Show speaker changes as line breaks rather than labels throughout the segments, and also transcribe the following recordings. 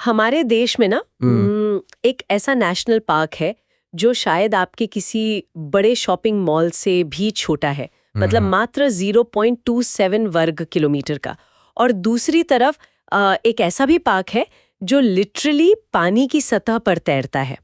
हमारे देश में ना एक ऐसा नेशनल पार्क है जो शायद आपके किसी बड़े शॉपिंग मॉल से भी छोटा है। मतलब मात्र 0.27 वर्ग किलोमीटर का। और दूसरी तरफ एक ऐसा भी पार्क है जो लिटरली पानी की सतह पर तैरता है।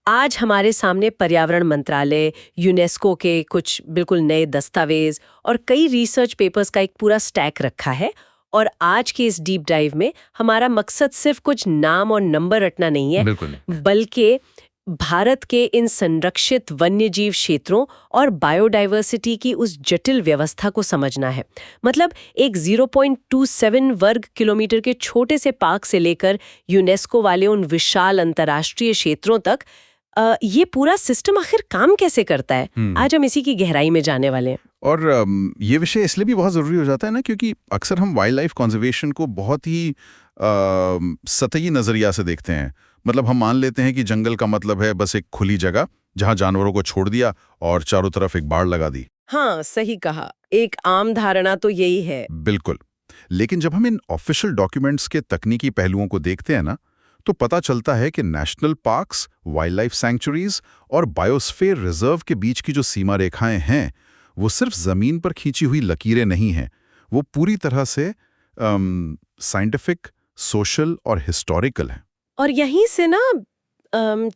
आज हमारे सामने पर्यावरण मंत्रालय, यूनेस्को के कुछ बिल्कुल नए दस्तावेज और कई रिसर्च पेपर्स का एक पूरा स्टैक रखा है। और आज के इस डीप डाइव में हमारा मकसद सिर्फ कुछ नाम और नंबर रटना नहीं है, बल्कि भारत के इन संरक्षित वन्यजीव क्षेत्रों और बायोडायवर्सिटी की उस जटिल व्यवस्था को समझना है। मतलब एक 0.27 वर्ग किलोमीटर के छोटे से पार्क से लेकर यूनेस्को वाले उन विशाल अंतर्राष्ट्रीय क्षेत्रों तक ये पूरा सिस्टम आखिर काम कैसे करता है, आज हम इसी की गहराई में जाने वाले हैं।
और ये विषय इसलिए भी बहुत ज़रूरी हो जाता है ना, क्योंकि अक्सर हम वाइल्ड लाइफ कंजर्वेशन को बहुत ही सतही नज़रिया से देखते हैं। मतलब हम मान लेते हैं कि जंगल का मतलब है बस एक खुली जगह जहां जानवरों को छोड़ दिया और चारों तरफ एक बाड़ लगा दी।
हाँ, सही कहा। एक आम धारणा तो यही है।
बिल्कुल। लेकिन जब हम इन ऑफिशियल डॉक्यूमेंट्स के तकनीकी पहलुओं को देखते हैं ना, तो पता चलता है कि national parks, wild life sanctuaries और बायोस्फीयर रिजर्व के बीच की जो सीमा रेखाएं हैं, वो सिर्फ जमीन पर खींची हुई लकीरें नहीं हैं। वो पूरी तरह से साइंटिफिक, सोशल और हिस्टोरिकल हैं।
और यहीं से ना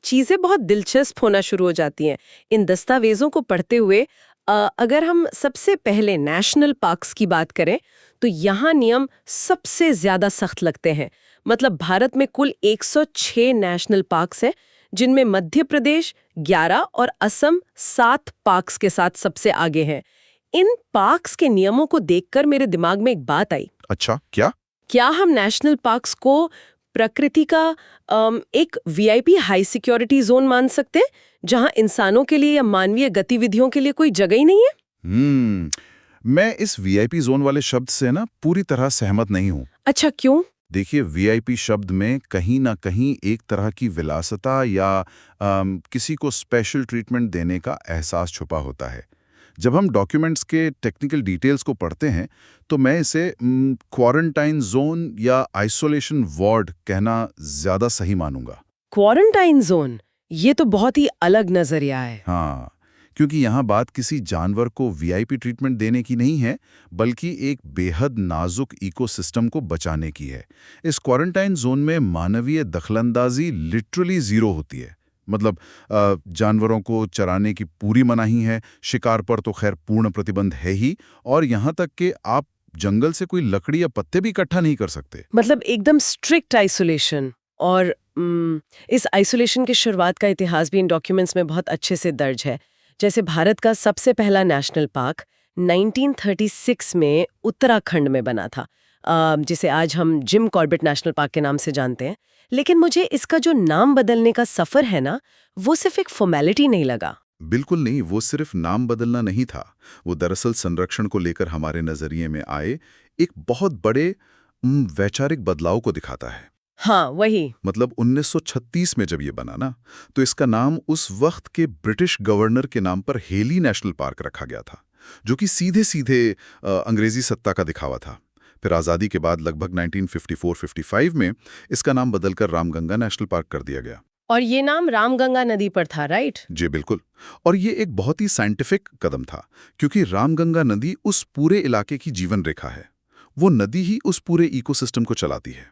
चीजें बहुत दिलचस्प होना शुरू हो जाती हैं। इन दस्तावेजों को पढ़ते हुए अगर हम सबसे पहले नेशनल पार्क्स की बात करें तो यहाँ नियम सबसे ज्यादा सख्त लगते हैं। मतलब भारत में कुल 106 नेशनल पार्क्स हैं, जिनमें मध्य प्रदेश 11 और असम 7 पार्क्स के साथ सबसे आगे हैं। इन पार्क्स के नियमों को देखकर मेरे दिमाग में एक बात आई।
अच्छा, क्या
हम नेशनल पार्क्स को प्रकृति का एक वीआईपी हाई सिक्योरिटी जोन मान सकते हैं, जहां इंसानों के लिए या मानवीय गतिविधियों के लिए कोई जगह ही नहीं है?
मैं इस वीआईपी जोन वाले शब्द से ना पूरी तरह सहमत नहीं हूँ।
अच्छा, क्यों?
देखिए, वीआईपी शब्द में कहीं ना कहीं एक तरह की विलासिता या किसी को स्पेशल ट्रीटमेंट देने का एहसास छुपा होता है। जब हम डॉक्यूमेंट्स के टेक्निकल डिटेल्स को पढ़ते हैं तो मैं इसे क्वारंटाइन जोन या आइसोलेशन वार्ड कहना ज्यादा सही मानूंगा।
क्वारंटाइन जोन, ये तो बहुत ही अलग नजरिया है।
हाँ, क्योंकि यहाँ बात किसी जानवर को वीआईपी ट्रीटमेंट देने की नहीं है, बल्कि एक बेहद नाजुक इकोसिस्टम को बचाने की है। इस क्वारंटाइन जोन में मानवीय दखलंदाजी लिटरली जीरो होती है। मतलब जानवरों को चराने की पूरी मनाही है, शिकार पर तो खैर पूर्ण प्रतिबंध है ही, और यहाँ तक कि आप जंगल से कोई लकड़ी या पत्ते भी इकट्ठा नहीं कर सकते।
मतलब एकदम स्ट्रिक्ट आइसोलेशन। और इस आइसोलेशन की शुरुआत का इतिहास भी इन डॉक्यूमेंट्स में बहुत अच्छे से दर्ज है। जैसे भारत का सबसे पहला नेशनल पार्क 1936 में उत्तराखंड में बना था, जिसे आज हम जिम कॉर्बेट नेशनल पार्क के नाम से जानते हैं। लेकिन मुझे इसका जो नाम बदलने का सफर है ना, वो सिर्फ एक फॉर्मेलिटी नहीं लगा।
बिल्कुल नहीं, वो सिर्फ नाम बदलना नहीं था। वो दरअसल संरक्षण को लेकर हमारे नजरिए में आए एक बहुत बड़े वैचारिक बदलाव को दिखाता है।
हाँ, वही। मतलब
1936 में जब ये बना ना, तो इसका नाम उस वक्त के ब्रिटिश गवर्नर के नाम पर हेली नेशनल पार्क रखा गया था, जो कि सीधे सीधे अंग्रेजी सत्ता का दिखावा था। फिर आज़ादी के बाद लगभग 1954-55 में इसका नाम बदलकर रामगंगा नेशनल पार्क कर दिया गया।
और ये नाम रामगंगा नदी पर था, राइट?
जी बिल्कुल। और ये एक बहुत ही साइंटिफिक कदम था, क्योंकि रामगंगा नदी उस पूरे इलाके की जीवन रेखा है। वो नदी ही उस पूरे इकोसिस्टम को चलाती है।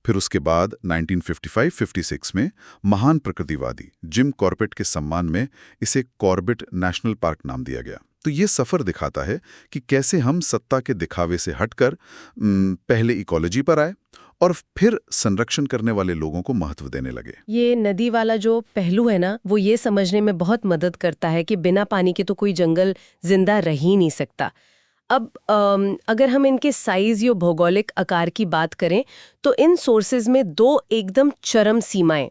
फिर उसके बाद 1955-56 में महान प्रकृतिवादी जिम कॉर्बेट के सम्मान में इसे कॉर्बेट नेशनल पार्क नाम दिया गया। तो ये सफर दिखाता है कि कैसे हम सत्ता के दिखावे से हटकर पहले इकोलॉजी पर आए और फिर संरक्षण करने वाले लोगों को महत्व देने लगे।
ये नदी वाला जो पहलू है ना, वो ये समझने में बहुत मदद करता है कि बिना पानी के तो कोई जंगल जिंदा रह ही नहीं सकता। अब अगर हम इनके साइज या भौगोलिक आकार की बात करें तो इन सोर्सेज में दो एकदम चरम सीमाएं,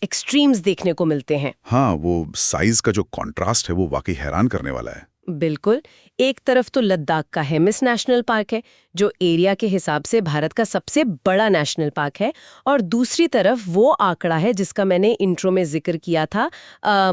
एक्सट्रीम्स देखने को मिलते हैं।
हाँ, वो साइज का जो कॉन्ट्रास्ट है वो वाकई हैरान करने वाला है।
बिल्कुल। एक तरफ तो लद्दाख का हेमिस नेशनल पार्क है, जो एरिया के हिसाब से भारत का सबसे बड़ा नेशनल पार्क है, और दूसरी तरफ वो आंकड़ा है जिसका मैंने इंट्रो में जिक्र किया था,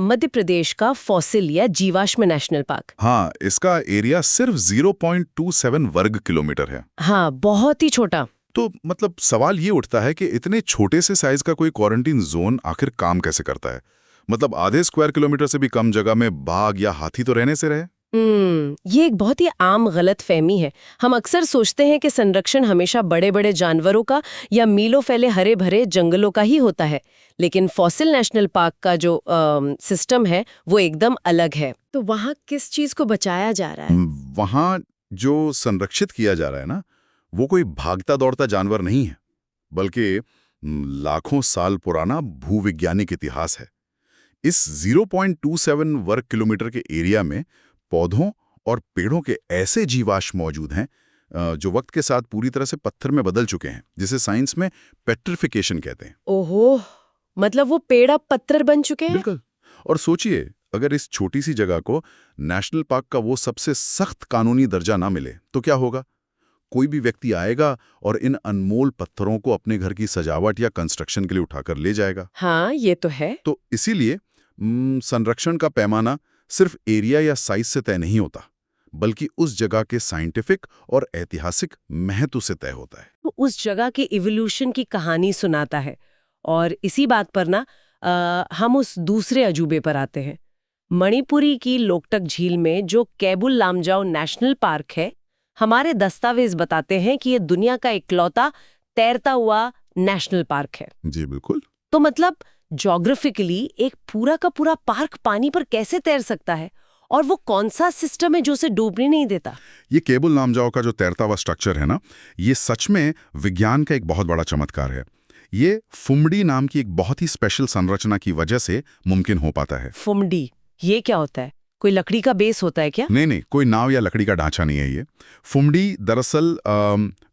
मध्य प्रदेश का फॉसिल या जीवाश्म नेशनल पार्क।
हाँ, इसका एरिया सिर्फ 0.27 वर्ग किलोमीटर है।
हाँ, बहुत ही छोटा।
तो मतलब सवाल ये उठता है कि इतने छोटे से साइज का कोई क्वारंटीन जोन आखिर काम कैसे करता है? मतलब आधे स्क्वायर किलोमीटर से भी कम जगह में बाघ या हाथी तो रहने से रहे?
ये एक बहुत ही आम गलत फहमी है। हम अक्सर सोचते हैं कि संरक्षण हमेशा बड़े बड़े जानवरों का या मीलों फैले हरे भरे जंगलों का ही होता है, लेकिन फॉसिल नेशनल पार्क का जो सिस्टम है वो एकदम अलग है। तो वहाँ किस चीज को बचाया जा रहा है?
वहाँ जो संरक्षित किया जा रहा है ना, वो कोई भागता दौड़ता जानवर नहीं है, बल्कि लाखों साल पुराना भूवैज्ञानिक इतिहास है। इस 0.27 वर्ग किलोमीटर के एरिया में पौधों और पेड़ों के ऐसे जीवाश्म मौजूद हैं जो वक्त के साथ पूरी तरह से पत्थर में बदल चुके हैं, जिसे साइंस में पेट्रिफिकेशन कहते हैं।
ओहो, मतलब वो पेड़ अब पत्थर बन चुके हैं?
बिल्कुल। और सोचिए, अगर इस छोटी सी जगह को नेशनल पार्क का वो सबसे सख्त कानूनी दर्जा ना मिले तो क्या होगा? कोई भी व्यक्ति आएगा और इन अनमोल पत्थरों को अपने घर की सजावट या कंस्ट्रक्शन के लिए उठाकर ले जाएगा।
हाँ, ये तो है।
तो इसीलिए संरक्षण का पैमाना सिर्फ एरिया या साइज से तय नहीं होता, बल्कि उस जगह के साइंटिफिक और ऐतिहासिक महत्व से तय होता है।
तो उस जगह के इवोल्यूशन की कहानी सुनाता है। और इसी बात पर ना हम उस दूसरे अजूबे पर आते हैं। मणिपुरी की लोकटक झील में जो केबुल लामजाओ नेशनल पार्क है, हमारे दस्तावेज बताते हैं कि ये दुनिया का इकलौता तैरता हुआ नेशनल पार्क है।
जी बिल्कुल।
तो मतलब ज्योग्राफिकली एक पूरा का पूरा पार्क पानी पर कैसे तैर सकता है? और वो कौन सा सिस्टम है जो उसे डूबने नहीं देता?
ये केबुल लामजाओ का जो तैरता हुआ स्ट्रक्चर है ना, ये सच में विज्ञान का एक बहुत बड़ा चमत्कार है। ये फुमडी नाम की एक बहुत ही स्पेशल संरचना की वजह से मुमकिन हो पाता है।
फुमडी, ये क्या होता है? कोई लकड़ी का बेस होता है क्या?
नहीं, कोई नाव या लकड़ी का ढांचा नहीं है ये। फुमडी दरअसल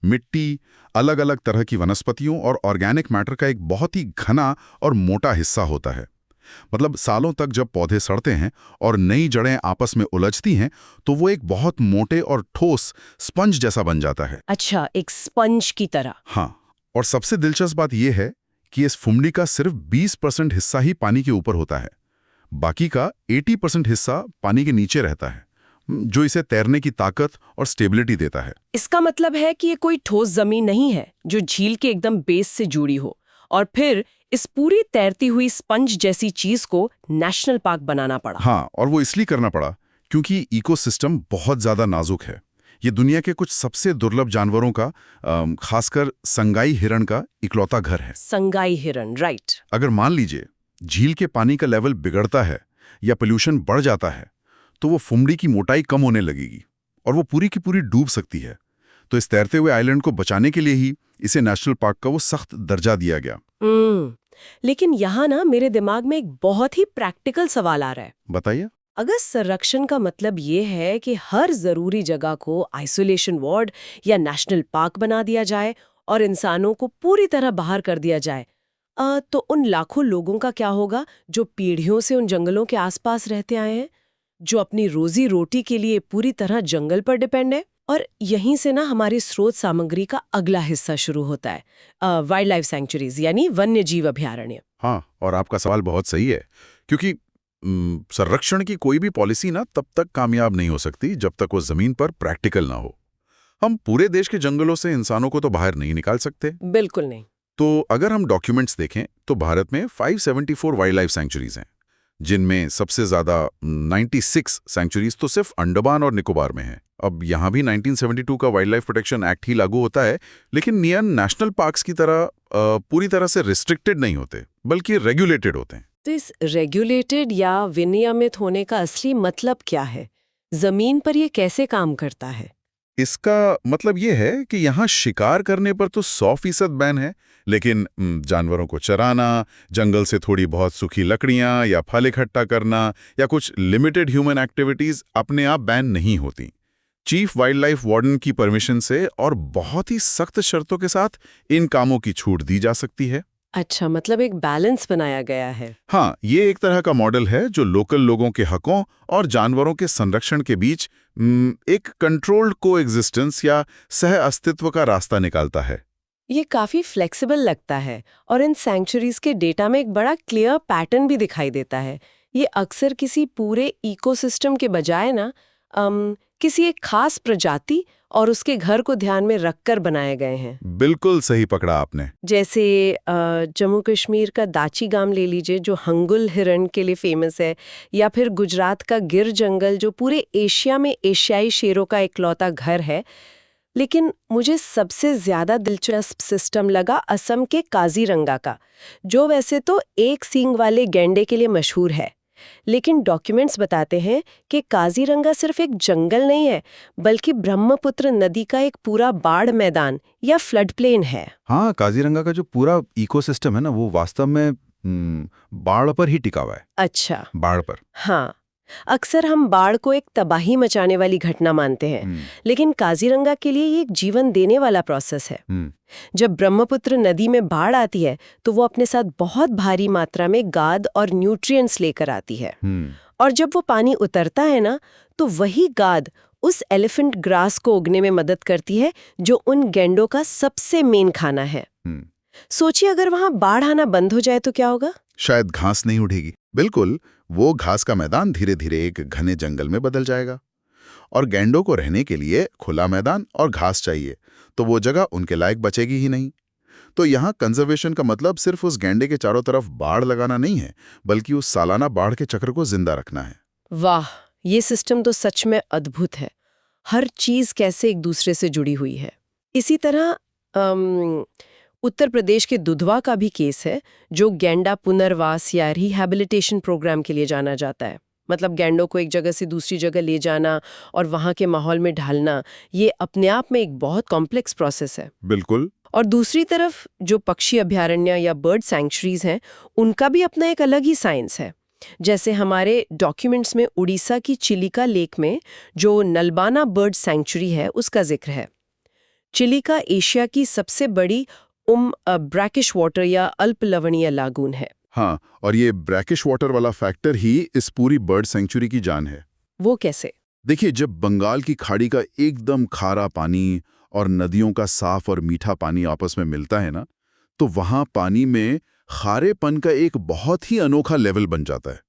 मिट्टी, अलग अलग तरह की वनस्पतियों और ऑर्गेनिक मैटर का एक बहुत ही घना और मोटा हिस्सा होता है। मतलब सालों तक जब पौधे सड़ते हैं और नई जड़ें आपस में उलझती हैं, तो वो एक बहुत मोटे और ठोस स्पंज जैसा बन जाता है।
अच्छा, एक स्पंज की तरह।
हाँ, और सबसे दिलचस्प बात यह है कि इस फुमडी का सिर्फ 20% हिस्सा ही पानी के ऊपर होता है। बाकी का 80% हिस्सा पानी के नीचे रहता है, जो इसे तैरने की ताकत और स्टेबिलिटी देता है।
इसका मतलब है कि ये कोई ठोस जमीन नहीं है जो झील के एकदम बेस से जुड़ी हो, और फिर इस पूरी तैरती हुई स्पंज जैसी चीज को नेशनल पार्क बनाना पड़ा।
हाँ, और वो इसलिए करना पड़ा क्योंकि इकोसिस्टम बहुत ज्यादा नाजुक है। ये दुनिया के कुछ सबसे दुर्लभ जानवरों का, खासकर संगाई हिरण का इकलौता घर है।
संगाई हिरण, राइट।
अगर मान लीजिए झील के पानी का लेवल बिगड़ता है या पोल्यूशन बढ़ जाता है, तो वो फुमडी की मोटाई कम होने लगेगी और वो पूरी की पूरी डूब सकती है। तो इस तैरते हुए आइलैंड को बचाने के लिए ही इसे नेशनल पार्क का वो सख्त दर्जा दिया गया।
लेकिन यहाँ ना मेरे दिमाग में एक बहुत ही प्रैक्टिकल सवाल आ रहा है।
बताइए।
अगर संरक्षण का मतलब ये है कि हर जरूरी जगह को आइसोलेशन वार्ड या नेशनल पार्क बना दिया जाए और इंसानों को पूरी तरह बाहर कर दिया जाए, तो उन लाखों लोगों का क्या होगा जो पीढ़ियों से उन जंगलों के आसपास रहते आए हैं, जो अपनी रोजी रोटी के लिए पूरी तरह जंगल पर डिपेंड है? और यहीं से ना हमारी स्रोत सामग्री का अगला हिस्सा शुरू होता है, वाइल्ड लाइफ सैंक्चुरीज यानी वन्य जीव अभयारण्य।
हाँ, और आपका सवाल बहुत सही है, क्योंकि संरक्षण की कोई भी पॉलिसी ना तब तक कामयाब नहीं हो सकती जब तक वो जमीन पर प्रैक्टिकल ना हो। हम पूरे देश के जंगलों से इंसानों को तो बाहर नहीं निकाल सकते।
बिल्कुल नहीं।
तो अगर हम डॉक्यूमेंट्स देखें तो भारत में 574 वाइल्ड लाइफ सैंक्चुरीज हैं, जिनमें सबसे ज्यादा 96 सैंक्चुरीज तो सिर्फ अंडमान और निकोबार में हैं। अब यहाँ भी 1972 का वाइल्ड लाइफ प्रोटेक्शन एक्ट ही लागू होता है, लेकिन नियम नेशनल पार्क्स की तरह पूरी तरह से रिस्ट्रिक्टेड नहीं होते, बल्कि रेगुलेटेड होते हैं।
तो इस रेगुलेटेड या विनियमित होने का असली मतलब क्या है? जमीन पर ये कैसे काम करता है?
इसका मतलब ये है कि यहाँ शिकार करने पर तो 100% बैन है, लेकिन जानवरों को चराना, जंगल से थोड़ी बहुत सूखी लकड़ियाँ या फल इकट्ठा करना या कुछ लिमिटेड ह्यूमन एक्टिविटीज अपने आप बैन नहीं होती। चीफ वाइल्ड लाइफ वार्डन की परमिशन से और बहुत ही सख्त शर्तों के साथ इन कामों की छूट दी जा सकती है।
अच्छा, मतलब एक बैलेंस बनाया गया है।
हाँ, ये एक तरह का मॉडल है जो लोकल लोगों के हकों और जानवरों के संरक्षण के बीच एक कंट्रोल्ड कोएग्जिस्टेंस या सह अस्तित्व का रास्ता निकालता है।
ये काफी फ्लेक्सिबल लगता है और इन सैंक्चुरीज के डेटा में एक बड़ा क्लियर पैटर्न भी दिखाई देता है। ये अक्सर किसी पूरे इकोसिस्टम के बजाय ना किसी एक खास प्रजाति और उसके घर को ध्यान में रखकर बनाए गए हैं।
बिल्कुल सही पकड़ा आपने।
जैसे जम्मू कश्मीर का दाची गांव ले लीजिए जो हंगुल हिरण के लिए फेमस है, या फिर गुजरात का गिर जंगल जो पूरे एशिया में एशियाई शेरों का इकलौता घर है। लेकिन मुझे सबसे ज्यादा दिलचस्प सिस्टम लगा असम के काजीरंगा का, जो वैसे तो एक सींग वाले गैंडे के लिए मशहूर है, लेकिन डॉक्यूमेंट्स बताते हैं कि काजीरंगा सिर्फ एक जंगल नहीं है, बल्कि ब्रह्मपुत्र नदी का एक पूरा बाढ़ मैदान या फ्लड प्लेन है।
हाँ, काजीरंगा का जो पूरा इकोसिस्टम है ना, वो वास्तव में बाढ़ पर ही टिका हुआ है।
अच्छा।
बाढ़ पर।
हाँ, अक्सर हम बाढ़ को एक तबाही मचाने वाली घटना मानते हैं, लेकिन काजीरंगा के लिए ये एक जीवन देने वाला प्रोसेस है। जब ब्रह्मपुत्र नदी में बाढ़ आती है तो वो अपने साथ बहुत भारी मात्रा में गाद और न्यूट्रिएंट्स लेकर आती है, और जब वो पानी उतरता है ना, तो वही गाद उस एलिफेंट ग्रास को उगने में मदद करती है जो उन गैंडों का सबसे मेन खाना है। सोचिए अगर वहां बाढ़ आना बंद हो जाए तो क्या होगा?
शायद घास नहीं उठेगी। बिल्कुल, वो घास का मैदान धीरे धीरे एक घने जंगल में बदल जाएगा, और गैंडों को रहने के लिए खुला मैदान और घास चाहिए, तो वो जगह उनके लायक बचेगी ही नहीं। तो यहाँ कंजर्वेशन का मतलब सिर्फ उस गैंडे के चारों तरफ बाड़ लगाना नहीं है, बल्कि उस सालाना बाढ़ के चक्र को जिंदा रखना है।
वाह, ये सिस्टम तो सच में अद्भुत है। हर चीज कैसे एक दूसरे से जुड़ी हुई है। इसी तरह उत्तर प्रदेश के दुधवा का भी केस है, जो गैंडा पुनर्वास या रिहैबिलिटेशन प्रोग्राम के लिए जाना जाता है। मतलब गैंडों को एक जगह से दूसरी जगह ले जाना और वहाँ के माहौल में ढालना, ये अपने आप में एक बहुत कॉम्प्लेक्स प्रोसेस है।
बिल्कुल।
और दूसरी तरफ जो पक्षी अभयारण्य या बर्ड सैंक्चुरीज हैं, उनका भी अपना एक अलग ही साइंस है। जैसे हमारे डॉक्यूमेंट्स में उड़ीसा की चिलिका लेक में जो नलबाना बर्ड सैंक्चुरी है, उसका जिक्र है। चिलिका एशिया की सबसे बड़ी ब्रैकिश वाटर या अल्प लवणीय लागून है।
हाँ, और ये ब्रैकिश वाटर वाला फैक्टर ही इस पूरी बर्ड सेंचुरी की जान है।
वो कैसे?
देखिए, जब बंगाल की खाड़ी का एकदम खारा पानी और नदियों का साफ और मीठा पानी आपस में मिलता है ना, तो वहाँ पानी में खारेपन का एक बहुत ही अनोखा लेवल बन जाता है।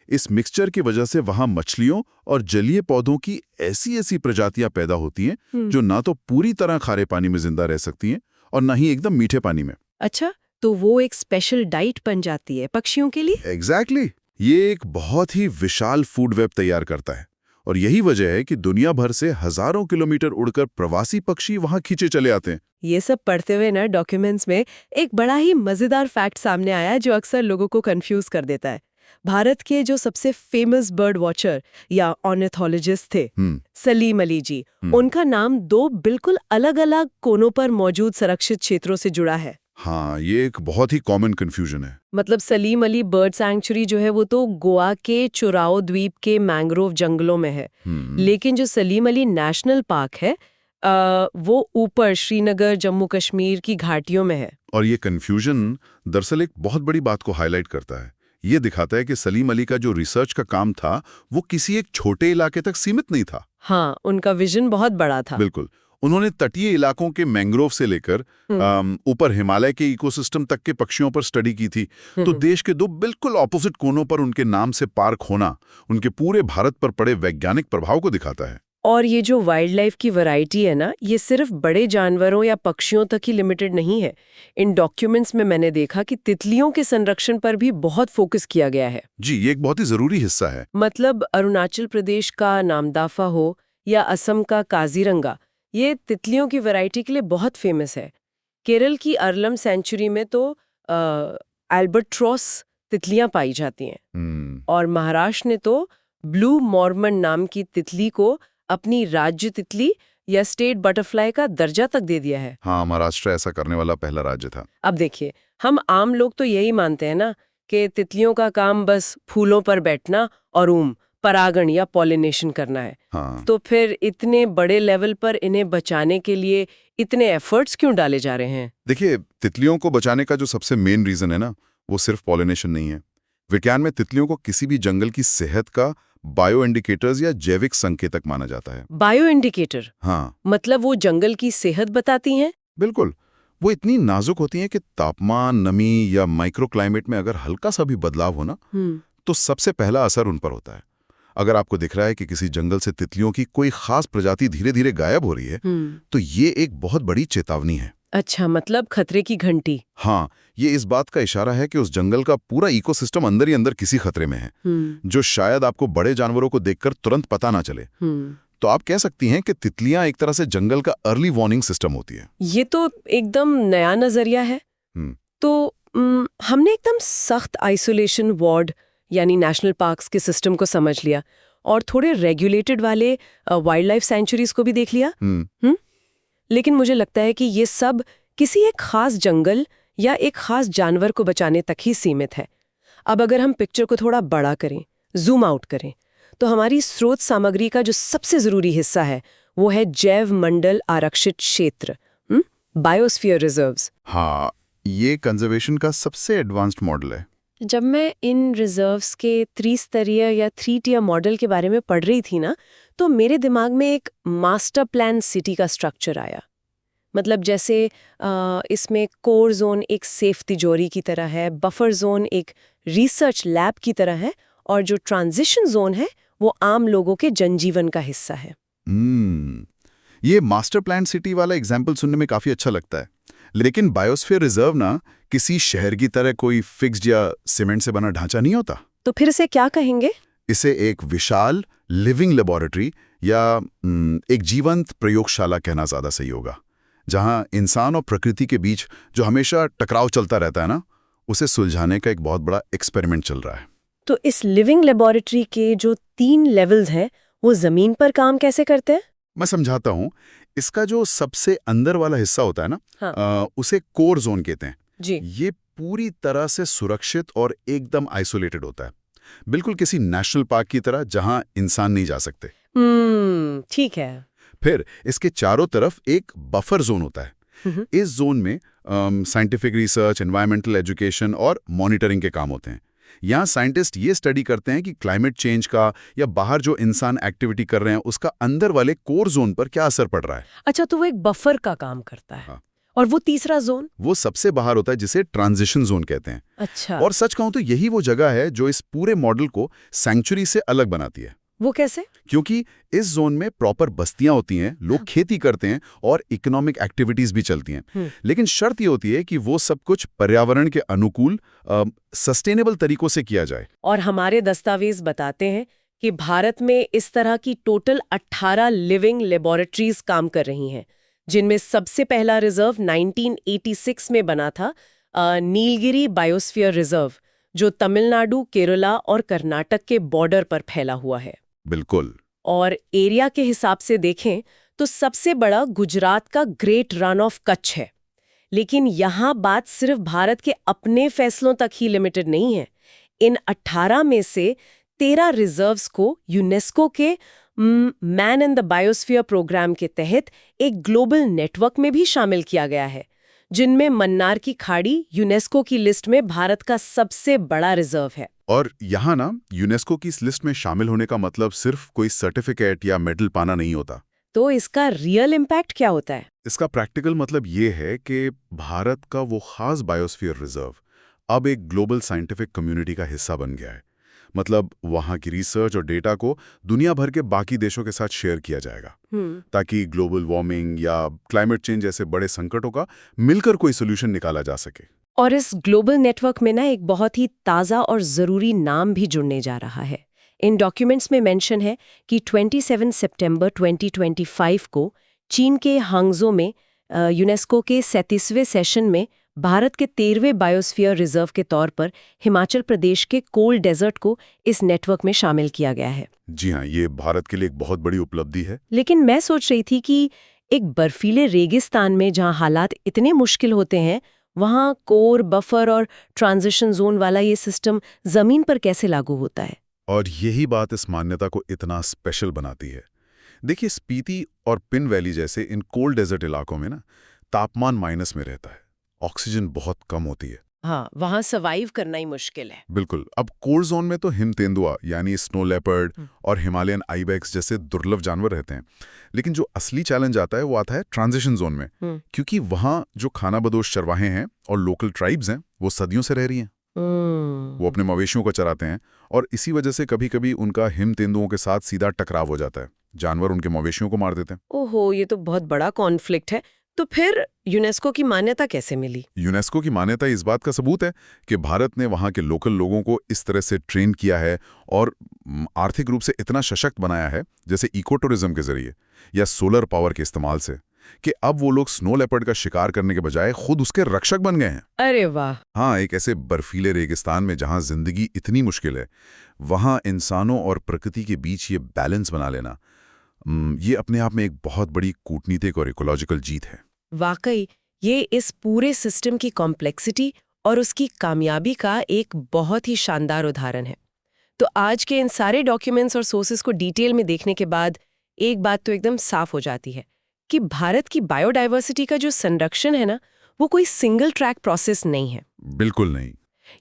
इस मिक्सचर की वजह से वहाँ मछलियों और जलीय पौधों की ऐसी ऐसी प्रजातियां पैदा होती हैं जो ना तो पूरी तरह खारे पानी में जिंदा रह सकती हैं और ना ही एकदम मीठे पानी में।
अच्छा, तो वो एक स्पेशल डाइट बन जाती है पक्षियों के लिए?
एग्जैक्टली। ये एक बहुत ही विशाल फूड वेब तैयार करता है, और यही वजह है कि दुनिया भर से हजारों किलोमीटर उड़कर प्रवासी पक्षी वहां खींचे चले आते हैं।
ये सब पढ़ते हुए ना डॉक्यूमेंट्स में एक बड़ा ही मजेदार फैक्ट सामने आया जो अक्सर लोगों को कंफ्यूज कर देता है। भारत के जो सबसे फेमस बर्ड वॉचर या ऑर्निथोलॉजिस्ट थे, सलीम अली जी, उनका नाम दो बिल्कुल अलग अलग कोनों पर मौजूद संरक्षित क्षेत्रों से जुड़ा है।
हाँ, ये एक बहुत ही कॉमन कंफ्यूजन है।
मतलब सलीम अली बर्ड सैंक्चुरी जो है वो तो गोवा के चुराओ द्वीप के मैंग्रोव जंगलों में है, लेकिन जो सलीम अली नेशनल पार्क है वो ऊपर श्रीनगर जम्मू कश्मीर की घाटियों में है।
और ये कंफ्यूजन दरअसल एक बहुत बड़ी बात को हाईलाइट करता है। ये दिखाता है कि सलीम अली का जो रिसर्च का काम था वो किसी एक छोटे इलाके तक सीमित नहीं था।
हाँ, उनका विजन बहुत बड़ा था।
बिल्कुल। उन्होंने तटीय इलाकों के मैंग्रोव से लेकर ऊपर हिमालय के इकोसिस्टम तक के पक्षियों पर स्टडी की थी। तो देश के दो बिल्कुल ऑपोजिट कोनों पर उनके नाम से पार्क होना उनके पूरे भारत पर पड़े वैज्ञानिक प्रभाव को दिखाता है।
और ये जो वाइल्ड लाइफ की वैरायटी है ना, ये सिर्फ बड़े जानवरों या पक्षियों तक ही लिमिटेड नहीं है। इन डॉक्यूमेंट्स में मैंने देखा कि तितलियों के संरक्षण पर भी बहुत फोकस किया गया है।
जी, ये एक बहुत ही जरूरी हिस्सा है।
मतलब अरुणाचल प्रदेश का नामदाफा हो या असम का काजीरंगा, ये तितलियों की वैरायटी के लिए बहुत फेमस है। केरल की अरलम सेंचुरी में तो एल्बर्ट्रॉस तितलियां पाई जाती हैं, और महाराष्ट्र ने तो ब्लू मॉर्मन नाम की तितली को अपनी राज्य तितली या स्टेट बटरफ्लाई का दर्जा तक दे दिया है।
हाँ, महाराष्ट्र ऐसा करने वाला पहला राज्य था।
अब देखिए, हम आम लोग तो यही मानते हैं ना कि तितलियों का काम बस फूलों पर बैठना और परागण या पॉलिनेशन करना है।
हाँ।
तो फिर इतने बड़े लेवल पर इन्हें बचाने के लिए इतने एफर्ट्स क्यों डाले जा रहे हैं?
देखिए, तितलियों को बचाने का जो सबसे मेन रीजन है ना, वो सिर्फ पॉलिनेशन नहीं है। विज्ञान में तितलियों को किसी भी जंगल की सेहत का बायो इंडिकेटर्स या जैविक संकेतक माना जाता है।
Bio indicator?
हाँ।
मतलब वो जंगल की सेहत बताती हैं?
बिल्कुल। वो इतनी नाजुक होती हैं कि तापमान, नमी या माइक्रो क्लाइमेट में अगर हल्का सा भी बदलाव हो ना, तो सबसे पहला असर उन पर होता है। अगर आपको दिख रहा है कि किसी जंगल से तितलियों की कोई खास प्रजाति धीरे धीरे गायब हो रही है, तो ये एक बहुत बड़ी चेतावनी है।
अच्छा, मतलब खतरे की घंटी।
हाँ, ये इस बात का इशारा है कि उस जंगल का पूरा इकोसिस्टम अंदर ही अंदर किसी खतरे में है, जो शायद आपको बड़े जानवरों को देखकर तुरंत पता ना चले। तो आप कह सकती हैं कि तितलियां एक तरह से जंगल का अर्ली वार्निंग सिस्टम होती है।
ये तो एकदम नया नजरिया है। तो हमने एकदम सख्त आइसोलेशन वार्ड यानी नेशनल पार्क्स के सिस्टम को समझ लिया और थोड़े रेगुलेटेड वाले वाइल्ड लाइफ सेंचुरीज को भी देख लिया। लेकिन मुझे लगता है कि ये सब किसी एक खास जंगल या एक खास जानवर को बचाने तक ही सीमित है। अब अगर हम पिक्चर को थोड़ा बड़ा करें, जूम आउट करें, तो हमारी स्रोत सामग्री का जो सबसे जरूरी हिस्सा है वो है जैव मंडल आरक्षित क्षेत्र, बायोस्फीयर रिजर्व्स।
हाँ, ये कंजर्वेशन का सबसे एडवांस्ड मॉडल है।
जब मैं इन रिजर्व्स के त्रिस्तरीय या 3 टियर मॉडल के बारे में पढ़ रही थी ना, तो मेरे दिमाग में एक मास्टर प्लान सिटी का स्ट्रक्चर आया। मतलब जैसे इसमें कोर जोन एक सेफ तिजोरी की तरह है, बफर जोन एक रिसर्च लैब की तरह है, और जो ट्रांजिशन जोन है वो आम लोगों के जनजीवन का हिस्सा है।
ये मास्टर प्लान सिटी वाला एग्जाम्पल सुनने में काफी अच्छा लगता है। लेकिन बायोस्फीयर रिजर्व ना किसी शहर की तरह कोई फिक्स्ड या सीमेंट से बना ढांचा नहीं होता।
तो फिर इसे क्या कहेंगे?
इसे एक विशाल लिविंग लेबोरेटरी या एक जीवंत प्रयोगशाला कहना ज्यादा सही होगा, जहां इंसान और प्रकृति के बीच जो हमेशा टकराव चलता रहता है ना, उसे सुलझाने का एक बहुत बड़ा एक्सपेरिमेंट चल रहा है।
तो इस लिविंग लेबोरेटरी के जो 3 लेवल्स हैं वो जमीन पर काम कैसे करते हैं?
मैं समझाता हूँ। इसका जो सबसे अंदर वाला हिस्सा होता है ना,
हाँ।
उसे कोर जोन कहते हैं
जी।
ये पूरी तरह से सुरक्षित और एकदम आइसोलेटेड होता है, बिल्कुल किसी नेशनल पार्क की तरह जहां इंसान नहीं जा सकते।
ठीक है।
फिर इसके चारों तरफ एक बफर जोन होता है। इस जोन में साइंटिफिक रिसर्च, एनवायरमेंटल एजुकेशन और मॉनिटरिंग के काम होते हैं। यहाँ साइंटिस्ट ये स्टडी करते हैं कि क्लाइमेट चेंज का या बाहर जो इंसान एक्टिविटी कर रहे हैं उसका अंदर वाले कोर जोन पर क्या असर पड़ रहा है।
अच्छा, तो वो एक बफर का काम करता है।
हाँ।
और वो तीसरा जोन? वो
सबसे बाहर होता है, जिसे ट्रांजिशन जोन कहते हैं।
अच्छा।
और सच कहूं तो यही वो जगह है जो इस पूरे मॉडल को सैंक्चुरी से अलग बनाती है।
वो कैसे?
क्योंकि इस जोन में प्रॉपर बस्तियां होती हैं, लोग खेती करते हैं और इकोनॉमिक एक्टिविटीज भी चलती हैं। लेकिन शर्त ये होती है कि वो सब कुछ पर्यावरण के अनुकूल सस्टेनेबल तरीकों से किया जाए।
और हमारे दस्तावेज बताते हैं कि भारत में इस तरह की टोटल 18 लिविंग लेबोरेटरीज काम कर रही हैं, जिनमें सबसे पहला रिजर्व 1986 में बना था, नीलगिरी बायोस्फीयर रिजर्व, जो तमिलनाडु, केरला और कर्नाटक के बॉर्डर पर फैला हुआ है।
बिल्कुल।
और एरिया के हिसाब से देखें तो सबसे बड़ा गुजरात का ग्रेट रन ऑफ कच्छ है। लेकिन यहाँ बात सिर्फ भारत के अपने फैसलों तक ही लिमिटेड नहीं है। इन 18 में से 13 रिजर्व्स को यूनेस्को के man in the biosphere programme के तहत एक ग्लोबल नेटवर्क में भी शामिल किया गया है, जिनमें मन्नार की खाड़ी यूनेस्को की लिस्ट में भारत का सबसे बड़ा रिजर्व है।
और यहाँ ना यूनेस्को की इस लिस्ट में शामिल होने का मतलब सिर्फ कोई सर्टिफिकेट या मेडल पाना नहीं होता।
तो इसका रियल इम्पैक्ट क्या होता है?
इसका प्रैक्टिकल मतलब ये है कि भारत का वो खास बायोस्फीयर रिजर्व अब एक ग्लोबल साइंटिफिक कम्युनिटी का हिस्सा बन गया है। मतलब वहाँ की रिसर्च और डेटा को दुनिया भर के बाकी देशों के साथ शेयर किया जाएगा, ताकि ग्लोबल वार्मिंग या क्लाइमेट चेंज जैसे बड़े संकटों का मिलकर कोई सोल्यूशन निकाला जा सके। और
इस ग्लोबल नेटवर्क में ना एक बहुत ही ताज़ा और ज़रूरी नाम भी जुड़ने जा रहा है। इन डॉक्यूमेंट्स में मेंशन है कि 27 सितंबर 2025 को चीन के हांगझो में यूनेस्को के 37वें सेशन में भारत के 13वें बायोस्फीयर रिजर्व के तौर पर हिमाचल प्रदेश के कोल्ड डेजर्ट को इस नेटवर्क में शामिल किया गया है।
जी हाँ, ये भारत के लिए एक बहुत बड़ी उपलब्धि है।
लेकिन मैं सोच रही थी कि एक बर्फीले रेगिस्तान में जहाँ हालात इतने मुश्किल होते हैं, वहाँ कोर, बफर और ट्रांजिशन जोन वाला ये सिस्टम जमीन पर कैसे लागू होता है?
और यही बात इस मान्यता को इतना स्पेशल बनाती है। देखिए, स्पीति और पिन वैली जैसे इन कोल्ड डेजर्ट इलाकों में ना तापमान माइनस में रहता है, ऑक्सीजन बहुत कम होती है।
हाँ, वहाँ सर्वाइव करना ही मुश्किल है।
बिल्कुल। अब कोल्ड जोन में तो हिम तेंदुआ यानी स्नो लेपर्ड और हिमालयन आइबेक्स जैसे दुर्लभ जानवर रहते हैं। लेकिन जो असली चैलेंज आता है वो आता है ट्रांजिशन जोन में, क्योंकि वहाँ जो खानाबदोश चरवाहे हैं और लोकल ट्राइब्स हैं वो सदियों से रह रही हैं। वो अपने मवेशियों को चराते हैं और इसी वजह से कभी-कभी उनका हिम तेंदुओं के साथ सीधा टकराव हो जाता है। जानवर उनके मवेशियों को मार देते हैं।
ओहो, ये तो बहुत बड़ा कॉन्फ्लिक्ट है। तो फिर यूनेस्को की मान्यता कैसे मिली?
यूनेस्को की मान्यता इस बात का सबूत है कि भारत ने वहाँ के लोकल लोगों को इस तरह से ट्रेन किया है और आर्थिक रूप से इतना सशक्त बनाया है, जैसे इको टूरिज्म के जरिए या सोलर पावर के इस्तेमाल से, कि अब वो लोग स्नो लेपर्ड का शिकार करने के बजाय खुद उसके रक्षक बन गए हैं।
अरे वाह!
हाँ, एक ऐसे बर्फीले रेगिस्तान में जहाँ जिंदगी इतनी मुश्किल है, वहाँ इंसानों और प्रकृति के बीच ये बैलेंस बना लेना, ये अपने आप में एक बहुत बड़ी कूटनीतिक और इकोलॉजिकल जीत है।
वाकई ये इस पूरे सिस्टम की कॉम्प्लेक्सिटी और उसकी कामयाबी का एक बहुत ही शानदार उदाहरण है। तो आज के इन सारे डॉक्यूमेंट्स और सोर्सेस को डिटेल में देखने के बाद एक बात तो एकदम साफ हो जाती है कि भारत की बायोडायवर्सिटी का जो संरक्षण है ना, वो कोई सिंगल ट्रैक प्रोसेस नहीं है।
बिल्कुल नहीं।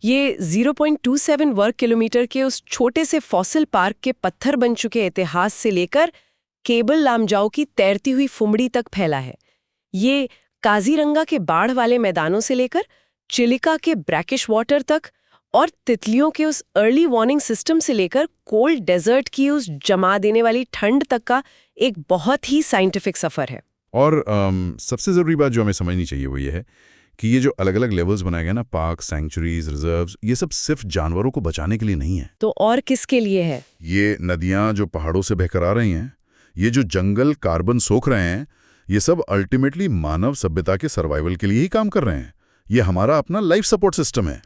ये 0.27 वर्ग किलोमीटर के उस छोटे से फॉसिल पार्क के पत्थर बन चुके इतिहास से लेकर केबल लामजाओ की तैरती हुई फुमड़ी तक फैला है। ये काजीरंगा के बाढ़ वाले मैदानों से लेकर चिलिका के ब्रैकिश वाटर तक और तितलियों के उस अर्ली वार्निंग सिस्टम से लेकर कोल्ड डेजर्ट की उस जमा देने वाली ठंड तक का एक बहुत ही साइंटिफिक सफर है।
और सबसे ज़रूरी बात जो हमें समझनी चाहिए वो ये है कि ये जो अलग-अलग लेवल्स बनाए गए ना, पार्क, सैंक्चुरीज, रिजर्व्स, ये सब सिर्फ जानवरों को बचाने के लिए नहीं है।
तो और किसके लिए है?
ये नदियाँ जो पहाड़ों से बहकर आ रही हैं, ये जो जंगल कार्बन सोख रहे हैं, ये सब अल्टीमेटली मानव सभ्यता के सर्वाइवल के लिए ही काम कर रहे हैं। ये हमारा अपना लाइफ सपोर्ट सिस्टम है।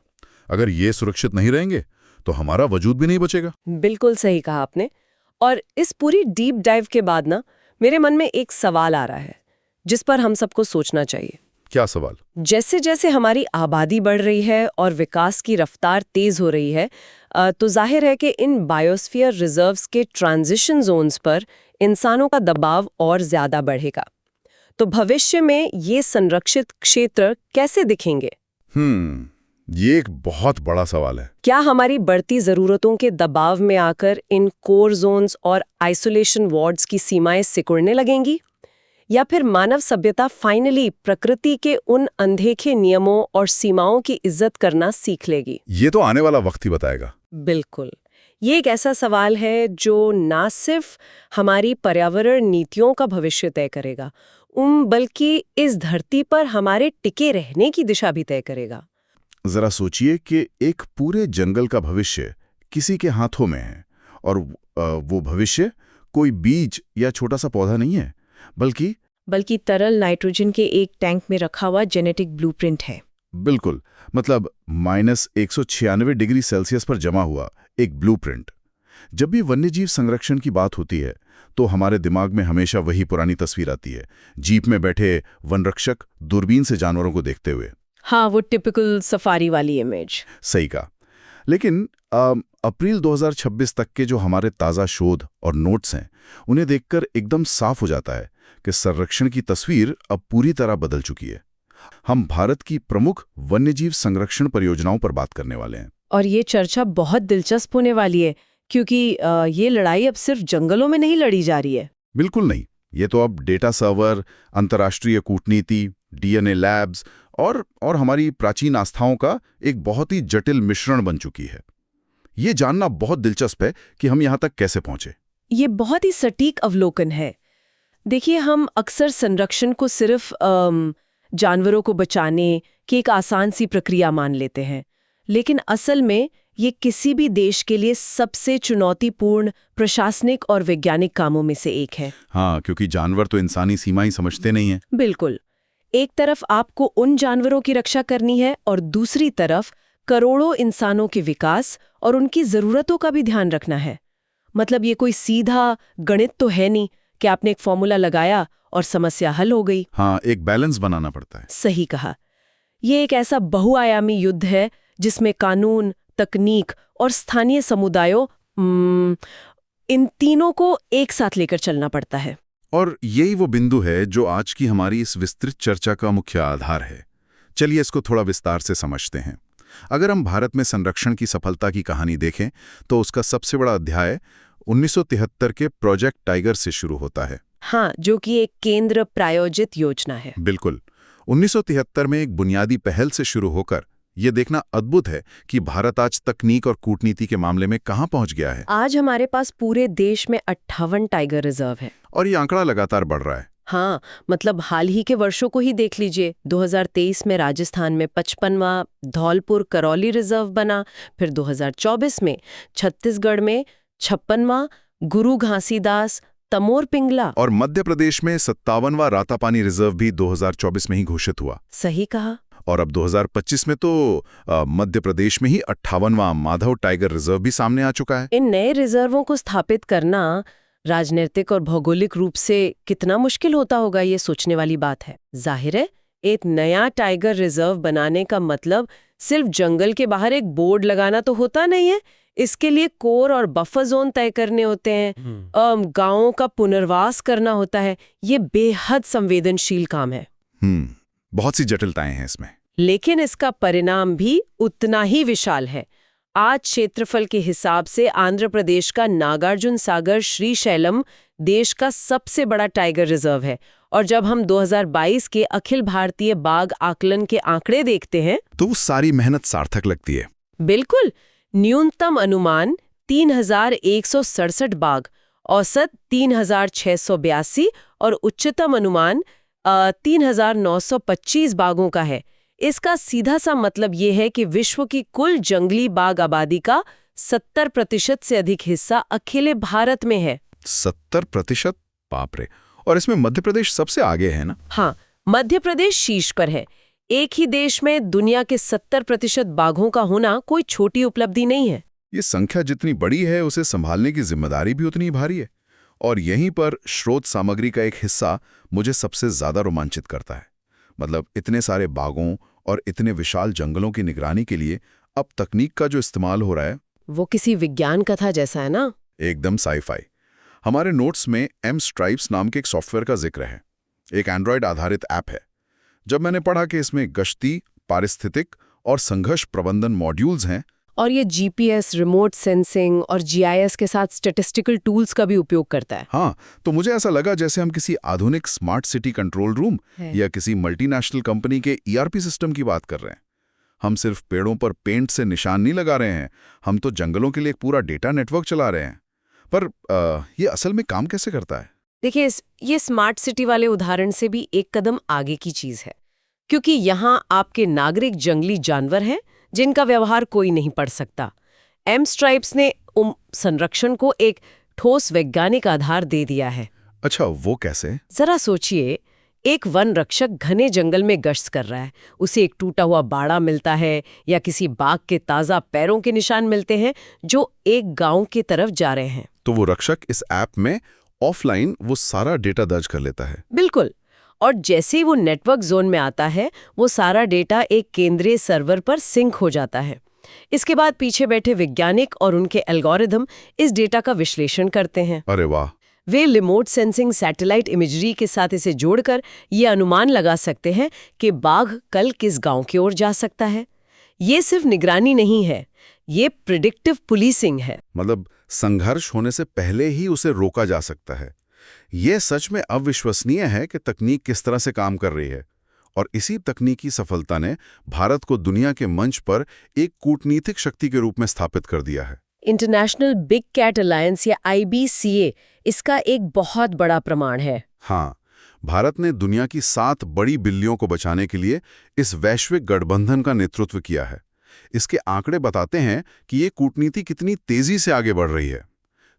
अगर ये सुरक्षित नहीं रहेंगे तो हमारा वजूद भी नहीं बचेगा।
बिल्कुल सही कहा आपने। और इस पूरी डीप डाइव के बाद ना, मेरे मन में एक सवाल आ रहा है जिस पर हम सबको सोचना चाहिए।
क्या सवाल?
जैसे जैसे हमारी आबादी बढ़ रही है और विकास की रफ्तार तेज हो रही है, तो जाहिर है कि इन बायोस्फीयर रिजर्व्स के ट्रांजिशन जोन्स पर इंसानों का दबाव और ज्यादा बढ़ेगा। तो भविष्य में ये संरक्षित क्षेत्र कैसे दिखेंगे?
ये एक बहुत बड़ा सवाल है।
क्या हमारी बढ़ती जरूरतों के दबाव में आकर इन कोर जोन्स और आइसोलेशन वार्ड्स की सीमाएं सिकुड़ने लगेंगी, या फिर मानव सभ्यता फाइनली प्रकृति के उन अनदेखे नियमों और सीमाओं की इज्जत करना सीख लेगी?
ये तो आने वाला वक्त ही बताएगा।
बिल्कुल। ये एक ऐसा सवाल है जो ना सिर्फ हमारी पर्यावरण नीतियों का भविष्य तय करेगा, बल्कि इस धरती पर हमारे टिके रहने की दिशा भी तय करेगा।
जरा सोचिए कि एक पूरे जंगल का भविष्य किसी के हाथों में है, और वो भविष्य कोई बीज या छोटा सा पौधा नहीं है, बल्कि
तरल नाइट्रोजन के एक टैंक में रखा हुआ जेनेटिक ब्लूप्रिंट है।
बिल्कुल, मतलब -196 डिग्री सेल्सियस पर जमा हुआ एक ब्लूप्रिंट। जब भी वन्यजीव संरक्षण की बात होती है तो हमारे दिमाग में हमेशा वही पुरानी तस्वीर आती है, जीप में बैठे वनरक्षक दूरबीन से जानवरों को देखते हुए।
हाँ, वो टिपिकल सफारी वाली इमेज।
सही कहा। लेकिन अप्रैल 2026 तक के जो हमारे ताज़ा शोध और नोट्स हैं, उन्हें देखकर एकदम साफ हो जाता है कि संरक्षण की तस्वीर अब पूरी तरह बदल चुकी है। हम भारत की प्रमुख वन्यजीव संरक्षण परियोजनाओं पर बात करने वाले हैं।
और ये चर्चा बहुत दिलचस्प होने वाली है, क्योंकि ये लड़ाई अब सिर्फ जंगलों में नहीं लड़ी जा रही है।
बिल्कुल नहीं, ये तो अब डेटा सर्वर, अंतर्राष्ट्रीय कूटनीति, डीएनए लैब्स और हमारी प्राचीन आस्थाओं का एक बहुत ही जटिल मिश्रण बन चुकी है। ये जानना बहुत दिलचस्प है कि हम यहाँ तक कैसे पहुंचे।
ये बहुत ही सटीक अवलोकन है। देखिए, हम अक्सर संरक्षण को सिर्फ जानवरों को बचाने की एक आसान सी प्रक्रिया मान लेते हैं, लेकिन असल में ये किसी भी देश के लिए सबसे चुनौतीपूर्ण प्रशासनिक और वैज्ञानिक कामों में से एक है।
हाँ, क्योंकि जानवर तो इंसानी सीमाएं समझते नहीं हैं।
बिल्कुल। एक तरफ आपको उन जानवरों की रक्षा करनी है और दूसरी तरफ करोड़ों इंसानों के विकास और उनकी जरूरतों का भी ध्यान रखना है। मतलब ये कोई सीधा गणित तो है नहीं कि आपने एक फॉर्मूला लगाया और समस्या हल हो गई।
हाँ, एक बैलेंस बनाना पड़ता है।
सही कहा। ये एक ऐसा बहुआयामी युद्ध है जिसमें कानून, तकनीक और स्थानीय समुदायों, इन तीनों को एक साथ लेकर चलना पड़ता है।
और यही वो बिंदु है जो आज की हमारी इस विस्तृत चर्चा का मुख्य आधार है। चलिए इसको थोड़ा विस्तार से समझते हैं। अगर हम भारत में संरक्षण की सफलता की कहानी देखें तो उसका सबसे बड़ा अध्याय 1973 के प्रोजेक्ट टाइगर से शुरू होता है।
हाँ, जो कि एक केंद्र प्रायोजित योजना है।
बिल्कुल। 1973 में एक बुनियादी पहल से शुरू होकर ये देखना अद्भुत है कि भारत आज तकनीक और कूटनीति के मामले में कहाँ पहुंच गया है।
आज हमारे पास पूरे देश में 58 टाइगर रिजर्व है।
और ये आंकड़ा लगातार बढ़ रहा है।
हाँ, मतलब हाल ही के वर्षों को ही देख लीजिए। 2023 में राजस्थान में 55वां धौलपुर करौली रिजर्व बना, फिर 2024 में छत्तीसगढ़ में 56वां गुरु घासीदास तमोर पिंगला,
और मध्य प्रदेश में 57वां रातापानी रिजर्व भी 2024 में ही घोषित हुआ।
सही कहा।
और अब 2025 में तो मध्य प्रदेश में ही 58वां माधव टाइगर रिजर्व भी सामने आ चुका है।
इन नए रिजर्वों को स्थापित करना राजनीतिक और भौगोलिक रूप से कितना मुश्किल होता होगा, ये सोचने वाली बात है। जाहिर है, एक नया टाइगर रिजर्व बनाने का मतलब सिर्फ जंगल के बाहर एक बोर्ड लगाना तो होता नहीं है। इसके लिए कोर और बफर जोन तय करने होते हैं, गांवों का पुनर्वास करना होता है। ये बेहद संवेदनशील काम है।
बहुत सी जटिलताएं हैं इसमें,
लेकिन इसका परिणाम भी उतना ही विशाल है। आज क्षेत्रफल के हिसाब से आंध्र प्रदेश का नागार्जुन सागर श्रीशैलम देश का सबसे बड़ा टाइगर रिजर्व है। और जब हम 2022 के अखिल भारतीय बाघ आकलन के आंकड़े देखते हैं
तो वो सारी मेहनत सार्थक लगती है।
बिल्कुल। न्यूनतम अनुमान 3167 बाघ, औसत 3682 और उच्चतम अनुमान 3925 बाघों का है। इसका सीधा सा मतलब ये है कि विश्व की कुल जंगली बाघ आबादी का 70% से अधिक हिस्सा अकेले भारत में है।
70%? बाप रे। और इसमें मध्य प्रदेश सबसे आगे है ना?
हाँ, मध्य प्रदेश शीर्ष पर है। एक ही देश में दुनिया के 70% बाघों का होना कोई छोटी उपलब्धि नहीं है।
ये संख्या जितनी बड़ी है उसे संभालने की जिम्मेदारी भी उतनी भारी है। और यहीं पर स्रोत सामग्री का एक हिस्सा मुझे सबसे ज्यादा रोमांचित करता है। मतलब इतने सारे बाघों और इतने विशाल जंगलों की निगरानी के लिए अब तकनीक का जो इस्तेमाल हो रहा है
वो किसी विज्ञान कथा जैसा है ना?
एकदम साई-फाई। हमारे नोट्स में M-Stripes नाम के एक सॉफ्टवेयर का जिक्र है। एक एंड्रॉयड आधारित ऐप है। जब मैंने पढ़ा कि इसमें गश्ती, पारिस्थितिक और संघर्ष प्रबंधन मॉड्यूल्स हैं
और ये जीपीएस, रिमोट सेंसिंग और जीआईएस के साथ स्टैटिस्टिकल टूल्स का भी उपयोग करता है।
हाँ, तो मुझे ऐसा लगा जैसे हम किसी आधुनिक स्मार्ट सिटी कंट्रोल रूम या किसी मल्टीनेशनल कंपनी के ERP सिस्टम की बात कर रहे हैं। हम सिर्फ पेड़ों पर पेंट से निशान नहीं लगा रहे हैं, हम तो जंगलों के लिए एक पूरा डेटा नेटवर्क चला रहे हैं। पर ये असल में काम कैसे करता है?
देखिए, ये स्मार्ट सिटी वाले उदाहरण से भी एक कदम आगे की चीज है, क्योंकि यहाँ आपके नागरिक जंगली जानवर हैं जिनका व्यवहार कोई नहीं पढ़ सकता। M-Stripes ने संरक्षण को एक ठोस वैज्ञानिक आधार दे दिया है।
अच्छा, वो कैसे?
जरा सोचिए, एक वन रक्षक घने जंगल में गश्त कर रहा है, उसे एक टूटा हुआ बाड़ा मिलता है या किसी बाघ के ताजा पैरों के निशान मिलते हैं जो एक गांव की तरफ जा रहे हैं।
तो वो रक्षक इस ऐप में ऑफलाइन वो सारा डेटा दर्ज कर लेता है।
बिल्कुल। और जैसे ही वो नेटवर्क जोन में आता है, वो सारा डेटा एक केंद्रीय सर्वर पर सिंक हो जाता है। इसके बाद पीछे बैठे वैज्ञानिक और उनके एल्गोरिदम इस डेटा का विश्लेषण करते हैं।
अरे वाह।
वे रिमोट सेंसिंग सैटेलाइट इमेजरी के साथ इसे जोड़कर ये अनुमान लगा सकते हैं कि बाघ कल किस गांव की ओर जा सकता है। ये सिर्फ निगरानी नहीं है, ये प्रिडिक्टिव पुलिसिंग है।
मतलब संघर्ष होने से पहले ही उसे रोका जा सकता है। ये सच में अविश्वसनीय है कि तकनीक किस तरह से काम कर रही है। और इसी तकनीकी सफलता ने भारत को दुनिया के मंच पर एक कूटनीतिक शक्ति के रूप में स्थापित कर दिया है।
इंटरनेशनल बिग कैट अलायंस या IBCA इसका एक बहुत बड़ा प्रमाण है।
हाँ, भारत ने दुनिया की 7 बड़ी बिल्लियों को बचाने के लिए इस वैश्विक गठबंधन का नेतृत्व किया है। इसके आंकड़े बताते हैं कि ये कूटनीति कितनी तेजी से आगे बढ़ रही है।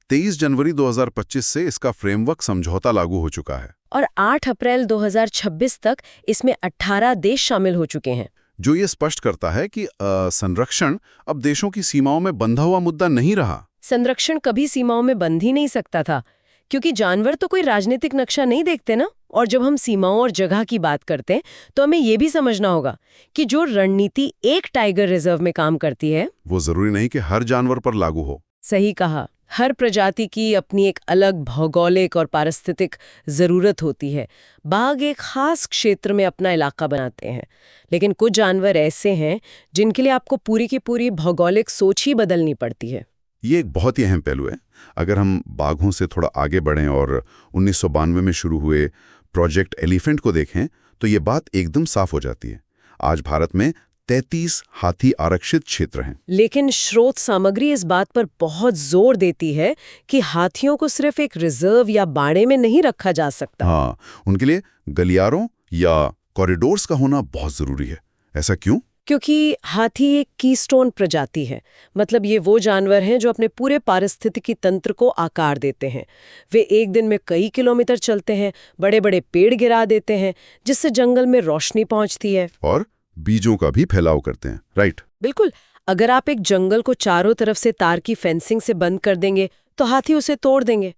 23 जनवरी 2025 से इसका फ्रेमवर्क समझौता लागू हो चुका है
और 8 अप्रैल 2026 तक इसमें 18 देश शामिल हो चुके हैं,
जो ये स्पष्ट करता है कि संरक्षण अब देशों की सीमाओं में बंधा हुआ मुद्दा नहीं रहा।
संरक्षण कभी सीमाओं में बंध ही नहीं सकता था, क्योंकि जानवर तो कोई राजनीतिक नक्शा नहीं देखते ना। और जब हम सीमाओं और जगह की बात करते हैं तो हमें ये भी समझना होगा कि जो रणनीति एक टाइगर रिजर्व में काम करती है
वो जरूरी नहीं कि हर जानवर पर लागू हो।
सही कहा। हर प्रजाति की अपनी एक अलग भौगोलिक और पारिस्थितिक जरूरत होती है। बाघ एक खास क्षेत्र में अपना इलाका बनाते हैं, लेकिन कुछ जानवर ऐसे हैं जिनके लिए आपको पूरी की पूरी भौगोलिक सोच ही बदलनी पड़ती है।
ये एक बहुत ही अहम पहलू है। अगर हम बाघों से थोड़ा आगे बढ़ें और 1992 में शुरू हुए प्रोजेक्ट एलिफेंट को देखें तो ये बात एकदम साफ हो जाती है। आज भारत में 33 हाथी आरक्षित क्षेत्र हैं।
लेकिन स्रोत सामग्री इस बात पर बहुत जोर देती है कि हाथियों को सिर्फ एक रिजर्व या बाड़े में नहीं रखा जा सकता।
हाँ, उनके लिए गलियारों या कॉरिडोर्स का होना बहुत जरूरी है। ऐसा क्यों?
क्योंकि हाथी एक कीस्टोन प्रजाति है। मतलब ये वो जानवर हैं जो अपने पूरे पारिस्थितिकी तंत्र को आकार देते हैं। वे एक दिन में कई किलोमीटर चलते हैं, बड़े बड़े पेड़ गिरा देते हैं, जिससे जंगल में रोशनी पहुंचती है।
और बीजों का भी फैलाव करते हैं, राइट?
बिल्कुल। अगर आप एक जंगल को चारों तरफ से तार की फेंसिंग से बंद कर देंगे तो हाथी उसे तोड़ देंगे।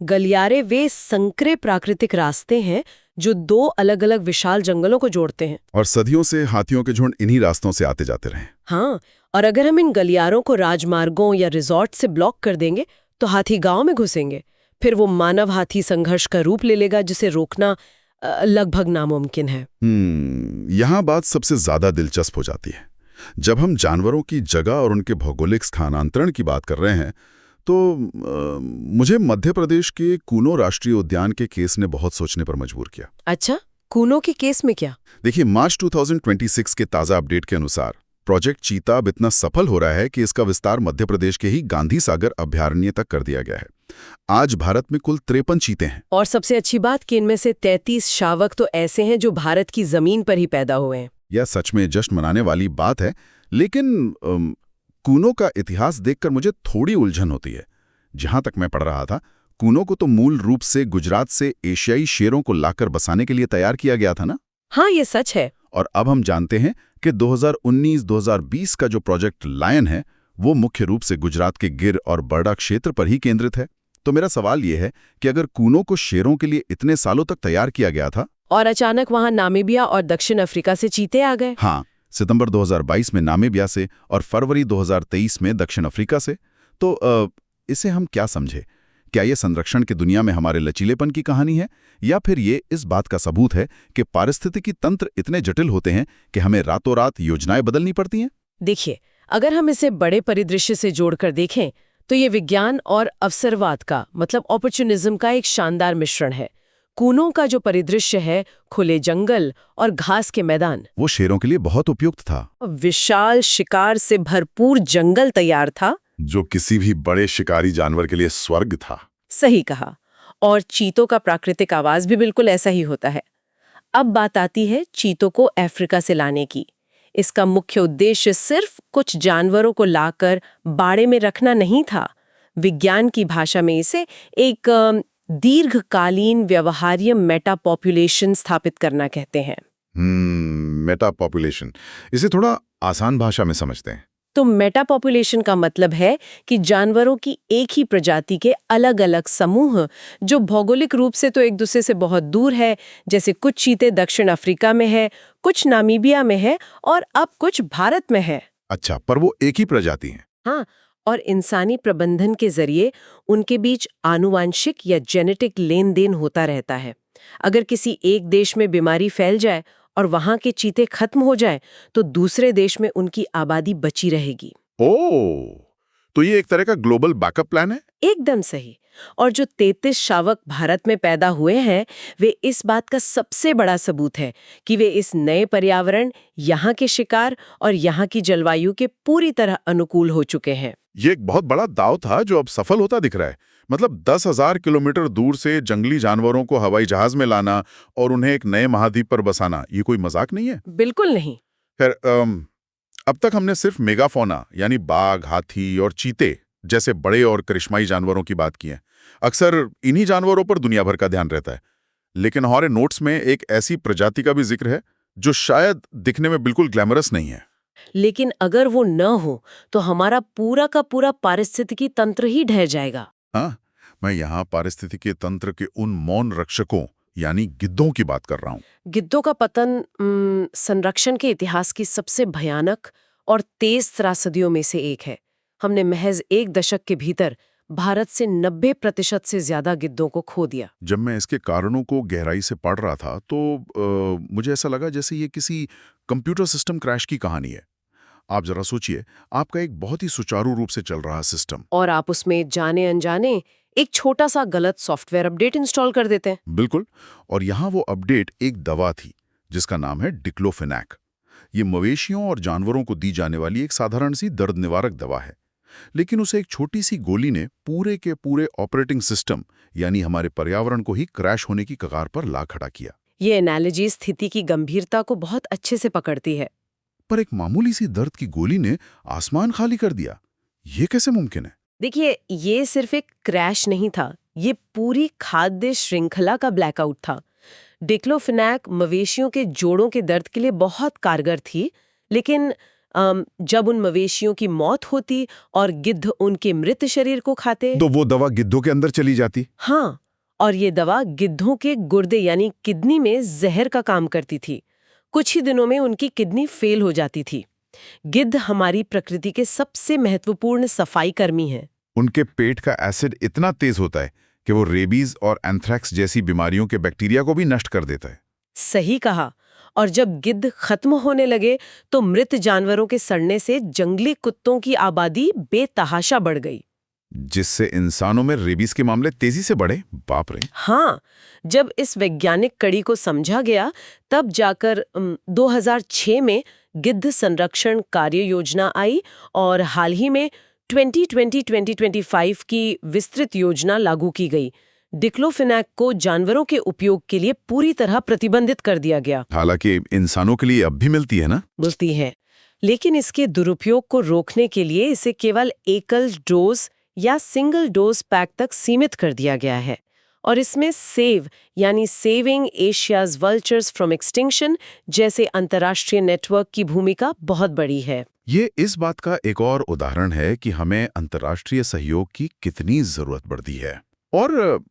गलियारे वे संकरे प्राकृतिक रास्ते हैं जो दो अलग अलग विशाल जंगलों को जोड़ते हैं।
और सदियों से हाथियों के झुंड इन्हीं रास्तों से आते जाते रहे।
हाँ, और अगर हम इन गलियारों को राजमार्गों या रिजॉर्ट से ब्लॉक कर देंगे तो हाथी गांव में घुसेंगे। फिर वो मानव हाथी संघर्ष का रूप ले लेगा, जिसे रोकना लगभग नामुमकिन है।
यहाँ बात सबसे ज्यादा दिलचस्प हो जाती है। जब हम जानवरों की जगह और उनके भौगोलिक स्थानांतरण की बात कर रहे हैं तो मुझे मध्य प्रदेश के कूनो राष्ट्रीय उद्यान के केस ने बहुत सोचने पर मजबूर किया।
अच्छा, कूनो के केस में क्या?
देखिए, मार्च 2026 के ताज़ा अपडेट के अनुसार प्रोजेक्ट चीता अब इतना सफल हो रहा है कि इसका विस्तार मध्य प्रदेश के ही गांधी सागर अभयारण्य तक कर दिया गया है। आज भारत में कुल 53 चीते हैं।
और सबसे अच्छी बात कि इनमें से 33 शावक तो ऐसे हैं जो भारत की जमीन पर ही पैदा हुए हैं।
यह सच में जश्न मनाने वाली बात है, लेकिन कूनो का इतिहास देखकर मुझे थोड़ी उलझन होती है। जहां तक मैं पढ़ रहा था, कूनो को तो मूल रूप से गुजरात से एशियाई शेरों को लाकर बसाने के लिए तैयार किया गया था ना?
हाँ, ये सच है।
और अब हम जानते हैं कि 2019-2020 का जो प्रोजेक्ट लायन है वो मुख्य रूप से गुजरात के गिर और बर्डा क्षेत्र पर ही केंद्रित है। तो मेरा सवाल ये है कि अगर कूनो को शेरों के लिए इतने सालों तक तैयार किया गया था
और अचानक वहां नामीबिया और दक्षिण अफ्रीका से चीते आ गए।
हाँ, सितंबर 2022 में नामीबिया से और फरवरी 2023 में दक्षिण अफ्रीका से, तो इसे हम क्या समझे? क्या ये संरक्षण की दुनिया में हमारे लचीलेपन की कहानी है, या फिर ये इस बात का सबूत है कि पारिस्थितिकी तंत्र इतने जटिल होते हैं कि हमें रातों रात योजनाएं बदलनी पड़ती हैं?
देखिए, अगर हम इसे बड़े परिदृश्य से जोड़कर देखें तो ये विज्ञान और अवसरवाद का, मतलब अपॉर्चुनिज्म का एक शानदार मिश्रण है। कूनो का जो परिदृश्य है, खुले जंगल और घास के मैदान,
वो शेरों के लिए बहुत उपयुक्त था।
विशाल शिकार से भरपूर जंगल तैयार था,
जो किसी भी बड़े शिकारी जानवर के लिए स्वर्ग था।
सही कहा। और चीतों का प्राकृतिक आवाज भी बिल्कुल ऐसा ही होता है। अब बात आती है चीतों को अफ्रीका से लाने की। इसका मुख्य उद्देश्य सिर्फ कुछ जानवरों को लाकर बाड़े में रखना नहीं था। विज्ञान की भाषा में इसे एक दीर्घकालीन व्यवहार्य मेटा पॉपुलेशन स्थापित करना कहते हैं।
मेटा पॉपुलेशन, इसे थोड़ा आसान भाषा में समझते हैं।
तो मेटा पॉपुलेशन का मतलब है कि जानवरों की एक ही प्रजाति के अलग अलग समूह जो भौगोलिक रूप से तो एक दूसरे से बहुत दूर है, जैसे कुछ चीते दक्षिण अफ्रीका में है, कुछ नामीबिया में है और अब कुछ भारत में है।
अच्छा, पर वो एक ही प्रजाति हैं।
हाँ, और इंसानी प्रबंधन के जरिए उनके बीच आनुवांशिक या जेनेटिक लेन देन होता रहता है। अगर किसी एक देश में बीमारी फैल जाए और वहां के चीते खत्म हो जाए तो दूसरे देश में उनकी आबादी बची रहेगी।
ओह, तो ये एक तरह का ग्लोबल बैकअप प्लान है।
एकदम सही। और जो 33 शावक भारत में पैदा हुए हैं, वे इस बात का सबसे बड़ा सबूत है कि वे इस नए पर्यावरण, यहाँ के शिकार और यहाँ की जलवायु के पूरी तरह अनुकूल हो चुके हैं।
ये एक बहुत बड़ा दांव था जो अब सफल होता दिख रहा है। मतलब 10,000 किलोमीटर दूर से जंगली जानवरों को हवाई जहाज में लाना और उन्हें एक नए महाद्वीप पर बसाना, ये कोई मजाक नहीं है।
बिल्कुल नहीं।
खैर, अब तक हमने सिर्फ मेगाफोना यानी बाघ, हाथी और चीते जैसे बड़े और करिश्माई जानवरों की बात की है। अक्सर इन्हीं जानवरों पर दुनिया भर का ध्यान रहता है, लेकिन हमारे नोट्स में एक ऐसी प्रजाति का भी जिक्र है जो शायद दिखने में बिल्कुल ग्लैमरस नहीं है।
लेकिन अगर वो न हो तो हमारा पूरा का पूरा पारिस्थितिकी तंत्र ही ढह जाएगा।
हाँ, मैं यहाँ पारिस्थितिकी तंत्र के उन मौन रक्षकों यानी गिद्धों की बात कर रहा हूँ।
गिद्धों का पतन संरक्षण के इतिहास की सबसे भयानक और तेज त्रासदियों में से एक है। हमने महज 1 दशक के भीतर भारत से 90% से ज्यादा गिद्धों को खो दिया।
जब मैं इसके कारणों को गहराई से पढ़ रहा था तो मुझे ऐसा लगा जैसे ये किसी कंप्यूटर सिस्टम क्रैश की कहानी है। आप जरा सोचिए, आपका एक बहुत ही सुचारू रूप से चल रहा सिस्टम,
और आप उसमें जाने अनजाने एक छोटा सा गलत सॉफ्टवेयर अपडेट इंस्टॉल कर देते हैं।
बिल्कुल। और यहाँ वो अपडेट एक दवा थी जिसका नाम है डिक्लोफेनाक। ये मवेशियों और जानवरों को दी जाने वाली एक साधारण सी दर्द निवारक दवा है, लेकिन उसे एक छोटी सी गोली ने पूरे के पूरे ऑपरेटिंग सिस्टम यानी हमारे पर्यावरण को ही क्रैश होने की कगार पर ला खड़ा किया।
ये एनालॉजी स्थिति की गंभीरता को बहुत अच्छे से पकड़ती है।
पर एक मामूली सी दर्द की गोली ने आसमान खाली कर दिया, ये कैसे मुमकिन है?
देखिए, ये सिर्फ एक क्रैश नहीं था, ये पूरी खाद्य श्रृंखला का ब्लैकआउट था। डिक्लोफिनैक मवेशियों के जोड़ों के दर्द के लिए बहुत कारगर थी, लेकिन जब उन मवेशियों की मौत होती और गिद्ध उनके मृत शरीर को खाते
तो वो दवा गिद्धों के अंदर चली जाती।
हाँ, और ये दवा गिद्धों के गुर्दे यानी किडनी में जहर का काम करती थी। कुछ ही दिनों में उनकी किडनी फेल हो जाती थी। गिद्ध हमारी प्रकृति के सबसे महत्वपूर्ण सफाई कर्मी हैं।
उनके पेट का एसिड इतना तेज होता है कि वो रेबीज और एंथ्रैक्स जैसी बीमारियों के बैक्टीरिया को भी नष्ट कर देता है।
सही कहा। और जब गिद्ध खत्म होने लगे तो मृत जानवरों के सड़ने से जंगली कुत्तों की आबादी बेतहाशा बढ़ गई,
जिससे इंसानों में रेबीज के मामले तेजी से बढ़े। बाप रे।
हाँ, जब इस वैज्ञानिक कड़ी को समझा गया तब जाकर 2006 में गिद्ध संरक्षण कार्य योजना आई और हाल ही में 2020-2025 की विस्तृत योजना लागू की गई। डिक्लोफिनैक को जानवरों के उपयोग के लिए पूरी तरह प्रतिबंधित कर दिया गया।
हालांकि इंसानों के लिए अब भी मिलती है ना?
मिलती है, लेकिन इसके दुरुपयोग को रोकने के लिए इसे केवल एकल डोज या सिंगल डोज पैक तक सीमित कर दिया गया है। और इसमें सेव यानी saving Asia's vultures from extinction जैसे अंतर्राष्ट्रीय नेटवर्क की भूमिका बहुत बड़ी है।
ये इस बात का एक और उदाहरण है कि हमें अंतर्राष्ट्रीय सहयोग की कितनी जरूरत पड़ती है। और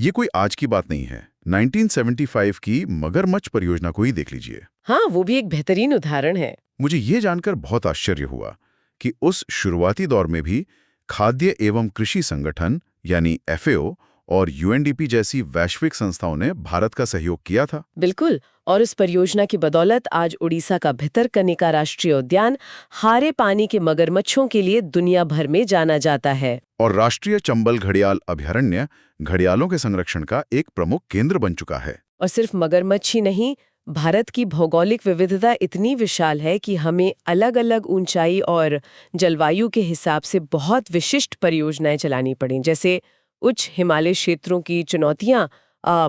ये कोई आज की बात नहीं है। 1975 की मगरमच्छ परियोजना को ही देख लीजिए।
हाँ, वो भी एक बेहतरीन उदाहरण है।
मुझे ये जानकर बहुत आश्चर्य हुआ कि उस शुरुआती दौर में भी खाद्य एवं कृषि संगठन यानी FAO और UNDP जैसी वैश्विक संस्थाओं ने भारत का सहयोग किया था।
बिल्कुल, और इस परियोजना की बदौलत आज उड़ीसा का भितरकनिका राष्ट्रीय उद्यान खारे पानी के मगरमच्छों के लिए दुनिया भर में जाना जाता है।
और राष्ट्रीय चंबल घड़ियाल अभयारण्य घड़ियालों के संरक्षण का एक प्रमुख केंद्र बन चुका है।
और सिर्फ मगरमच्छ ही नहीं, भारत की भौगोलिक विविधता इतनी विशाल है कि हमें अलग अलग ऊंचाई और जलवायु के हिसाब से बहुत विशिष्ट परियोजनाएं चलानी पड़ी। जैसे उच्च हिमालय क्षेत्रों की चुनौतियां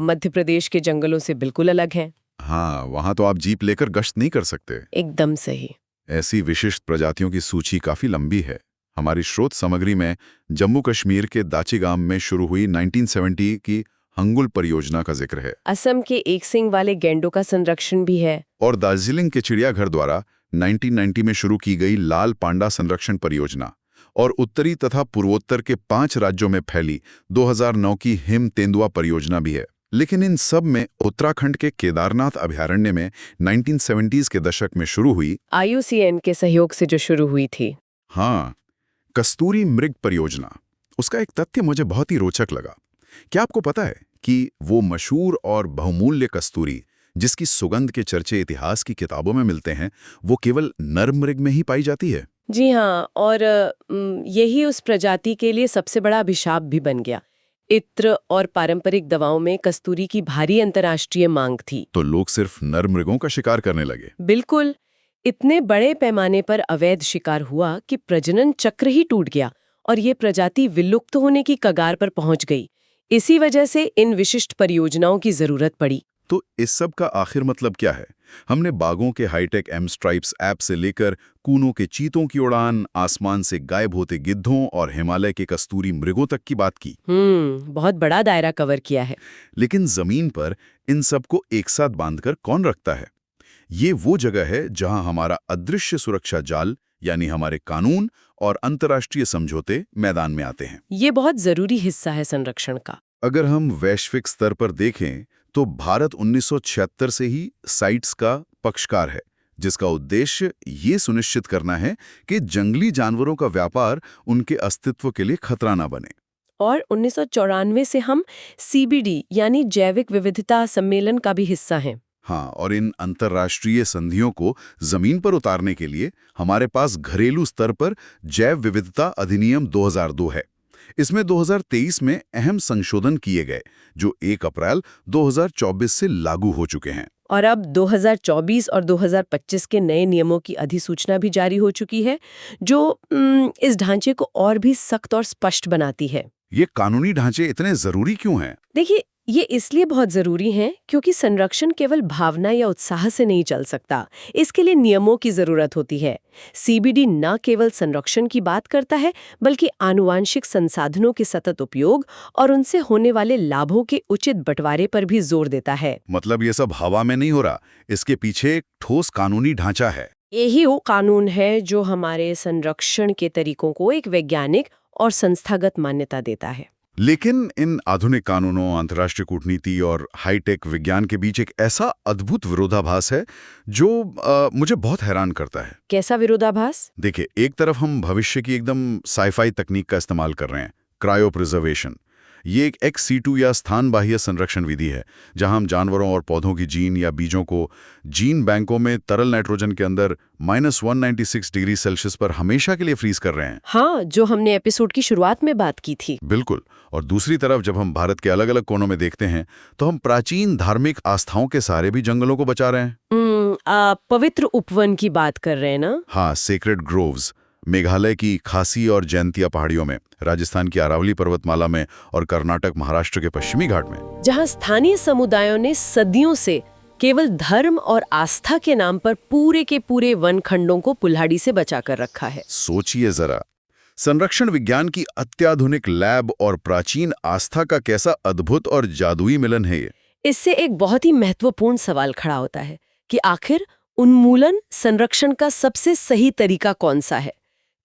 मध्य प्रदेश के जंगलों से बिल्कुल अलग हैं।
हाँ, वहां तो आप जीप लेकर गश्त नहीं कर सकते।
एकदम सही।
ऐसी विशिष्ट प्रजातियों की सूची काफी लंबी है। हमारी स्रोत सामग्री में जम्मू कश्मीर के दाचीगाम में शुरू हुई 1970 की हंगुल परियोजना का जिक्र है।
असम के एक सिंग वाले गैंडों का संरक्षण भी है।
और दार्जिलिंग के चिड़ियाघर द्वारा 1990 में शुरू की गई लाल पांडा संरक्षण परियोजना और उत्तरी तथा पूर्वोत्तर के 5 राज्यों में फैली 2009 की हिम तेंदुआ परियोजना भी है। लेकिन इन सब में उत्तराखंड के केदारनाथ अभयारण्य में 1970s के दशक में शुरू हुई
IUCN के सहयोग से जो शुरू हुई थी।
हाँ, कस्तूरी मृग परियोजना। उसका एक तथ्य मुझे बहुत ही रोचक लगा। क्या आपको पता है कि वो मशहूर और बहुमूल्य कस्तूरी जिसकी सुगंध के चर्चे इतिहास की किताबों में मिलते हैं, वो केवल नर मृग में ही पाई जाती है?
जी हाँ, और यही उस प्रजाति के लिए सबसे बड़ा अभिशाप भी बन गया। इत्र और पारंपरिक दवाओं में कस्तूरी की भारी अंतर्राष्ट्रीय मांग थी।
तो लोग सिर्फ नर मृगों का शिकार करने लगे।
बिल्कुल, इतने बड़े पैमाने पर अवैध शिकार हुआ कि प्रजनन चक्र ही टूट गया और ये प्रजाति विलुप्त होने की कगार पर पहुंच गई। इसी वजह से इन विशिष्ट परियोजनाओं की जरूरत पड़ी।
तो इस सब का आखिर मतलब क्या है? हमने बाघों के हाईटेक M-Stripes ऐप से लेकर कूनों के चीतों की उड़ान, आसमान से गायब होते गिद्धों और हिमालय के कस्तूरी मृगों तक की बात की।
बहुत बड़ा दायरा कवर किया है।
लेकिन जमीन पर इन सबको एक साथ बांधकर कौन रखता है? ये वो जगह है जहां हमारा अदृश्य सुरक्षा जाल यानी हमारे कानून और अंतर्राष्ट्रीय समझौते मैदान में आते हैं।
ये बहुत जरूरी हिस्सा है संरक्षण का।
अगर हम वैश्विक स्तर पर देखें तो भारत 1976 से ही साइट्स का पक्षकार है, जिसका उद्देश्य ये सुनिश्चित करना है कि जंगली जानवरों का व्यापार उनके अस्तित्व के लिए खतरा न बने।
और 1994 से हम CBD यानी जैविक विविधता सम्मेलन का भी हिस्सा हैं।
हाँ, और इन अंतर्राष्ट्रीय संधियों को जमीन पर उतारने के लिए हमारे पास घरेलू स्तर पर जैव विविधता अधिनियम 2002 है। इसमें 2023 में अहम संशोधन किए गए जो 1 अप्रैल 2024 से लागू हो चुके हैं।
और अब 2024 और 2025 के नए नियमों की अधिसूचना भी जारी हो चुकी है, जो इस ढांचे को और भी सख्त और स्पष्ट बनाती है।
ये कानूनी ढांचे इतने जरूरी क्यों हैं?
देखिए, ये इसलिए बहुत जरूरी हैं क्योंकि संरक्षण केवल भावना या उत्साह से नहीं चल सकता। इसके लिए नियमों की जरूरत होती है। सीबीडी न केवल संरक्षण की बात करता है, बल्कि आनुवांशिक संसाधनों के सतत उपयोग और उनसे होने वाले लाभों के उचित बंटवारे पर भी जोर देता है।
मतलब ये सब हवा में नहीं हो रहा, इसके पीछे एक ठोस कानूनी ढांचा है।
यही वो कानून है जो हमारे संरक्षण के तरीकों को एक वैज्ञानिक और संस्थागत मान्यता देता है।
लेकिन इन आधुनिक कानूनों, अंतर्राष्ट्रीय कूटनीति और हाईटेक विज्ञान के बीच एक ऐसा अद्भुत विरोधाभास है जो मुझे बहुत हैरान करता है।
कैसा विरोधाभास?
देखिए, एक तरफ हम भविष्य की एकदम साइफाई तकनीक का इस्तेमाल कर रहे हैं, क्रायोप्रिजर्वेशन। ये एक ex situ या स्थान बाह्य संरक्षण विधि है जहां हम जानवरों और पौधों की जीन या बीजों को जीन बैंकों में तरल नाइट्रोजन के अंदर -196 डिग्री सेल्सियस पर हमेशा के लिए फ्रीज कर रहे हैं।
हाँ, जो हमने एपिसोड की शुरुआत में बात की थी।
बिल्कुल। और दूसरी तरफ जब हम भारत के अलग अलग कोनों में देखते हैं तो हम प्राचीन धार्मिक आस्थाओं के सहारे भी जंगलों को बचा रहे हैं।
पवित्र उपवन की बात कर रहे हैं ना?
हाँ, सेक्रेड ग्रोव्स। मेघालय की खासी और जैंतिया पहाड़ियों में, राजस्थान की अरावली पर्वतमाला में और कर्नाटक महाराष्ट्र के पश्चिमी घाट में,
जहां स्थानीय समुदायों ने सदियों से केवल धर्म और आस्था के नाम पर पूरे के पूरे वन खंडों को कुल्हाड़ी से बचा कर रखा है।
सोचिए जरा, संरक्षण विज्ञान की अत्याधुनिक लैब और प्राचीन आस्था का कैसा अद्भुत और जादुई मिलन है ये।
इससे एक बहुत ही महत्वपूर्ण सवाल खड़ा होता है कि आखिर उन्मूलन संरक्षण का सबसे सही तरीका कौन सा है?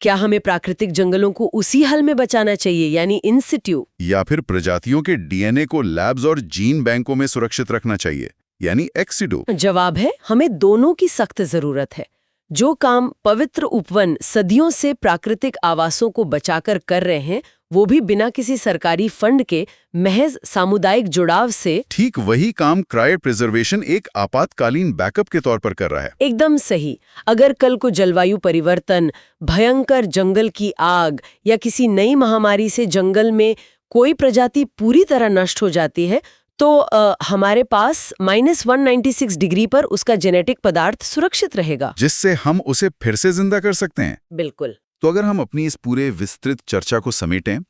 क्या हमें प्राकृतिक जंगलों को उसी हाल में बचाना चाहिए, यानी इन सिट्यू,
या फिर प्रजातियों के डीएनए को लैब्स और जीन बैंकों में सुरक्षित रखना चाहिए, यानी एक्स सिटू?
जवाब है, हमें दोनों की सख्त जरूरत है। जो काम पवित्र उपवन सदियों से प्राकृतिक आवासों को बचाकर कर रहे हैं, वो भी बिना किसी सरकारी फंड के महज सामुदायिक जुड़ाव से,
ठीक वही काम क्रायो प्रिजर्वेशन एक आपातकालीन बैकअप के तौर पर कर रहा है।
एकदम सही। अगर कल को जलवायु परिवर्तन, भयंकर जंगल की आग या किसी नई महामारी से जंगल में कोई प्रजाति पूरी तरह नष्ट हो जाती है, तो हमारे पास -196 डिग्री पर उसका जेनेटिक पदार्थ सुरक्षित रहेगा,
जिससे हम उसे फिर से जिंदा कर सकते हैं।
बिल्कुल।
तो अगर हम अपनी इस पूरे विस्तृत चर्चा को समेटें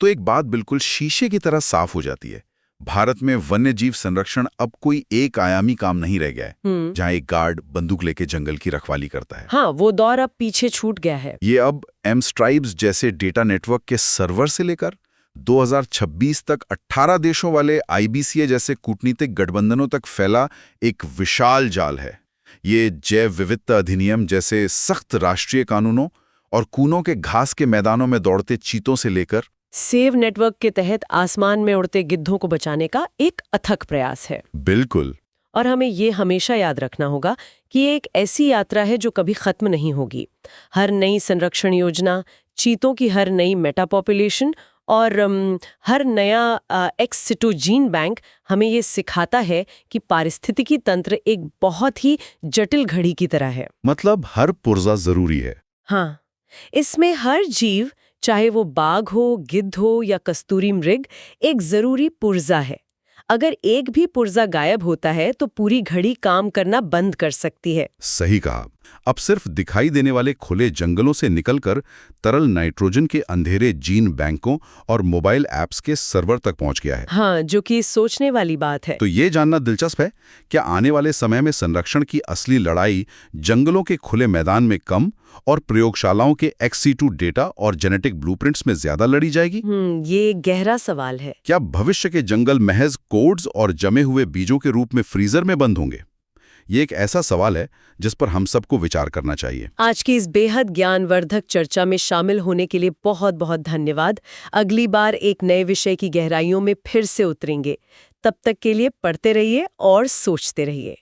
तो एक बात बिल्कुल शीशे की तरह साफ हो जाती है। भारत में वन्य जीव संरक्षण अब कोई एक आयामी काम नहीं रह गया है, जहां एक गार्ड बंदूक लेके जंगल की रखवाली करता है।
हाँ, वो दौर अब पीछे छूट गया है।
ये अब एमस्ट्राइब्स जैसे डेटा नेटवर्क के सर्वर से लेकर 2026 तक 18 देशों वाले IBCA जैसे कूटनीतिक गठबंधनों तक फैला एक विशाल जाल है। ये जैव विविधता अधिनियम जैसे सख्त राष्ट्रीय कानूनों और कूनों के घास के मैदानों में दौड़ते चीतों से लेकर
सेव नेटवर्क के तहत आसमान में उड़ते गिद्धों को बचाने का एक अथक प्रयास है।
बिल्कुल।
और हमें ये हमेशा याद रखना होगा कि ये एक ऐसी यात्रा है जो कभी खत्म नहीं होगी। हर नई संरक्षण योजना, चीतों की हर नई मेटा पॉपुलेशन और हर नया एक्स सिटू जीन बैंक हमें ये सिखाता है कि पारिस्थितिकी तंत्र एक बहुत ही जटिल घड़ी की तरह है।
मतलब हर पुर्जा जरूरी है।
हाँ, इसमें हर जीव, चाहे वो बाघ हो, गिद्ध हो या कस्तूरी मृग, एक जरूरी पुर्जा है। अगर एक भी पुर्जा गायब होता है तो पूरी घड़ी काम करना बंद कर सकती है।
सही कहा। अब सिर्फ दिखाई देने वाले खुले जंगलों से निकलकर तरल नाइट्रोजन के अंधेरे जीन बैंकों और मोबाइल ऐप्स के सर्वर तक पहुंच गया है।
हाँ, जो कि सोचने वाली बात है।
तो ये जानना दिलचस्प है, क्या आने वाले समय में संरक्षण की असली लड़ाई जंगलों के खुले मैदान में कम और प्रयोगशालाओं के एक्स सिटू डेटा और जेनेटिक ब्लूप्रिंट्स में ज्यादा लड़ी जाएगी?
ये गहरा सवाल है।
क्या भविष्य के जंगल महज कोड्स और जमे हुए बीजों के रूप में फ्रीजर में बंद होंगे? ये एक ऐसा सवाल है जिस पर हम सबको विचार करना चाहिए।
आज की इस बेहद ज्ञानवर्धक चर्चा में शामिल होने के लिए बहुत बहुत धन्यवाद। अगली बार एक नए विषय की गहराइयों में फिर से उतरेंगे। तब तक के लिए पढ़ते रहिए और सोचते रहिए।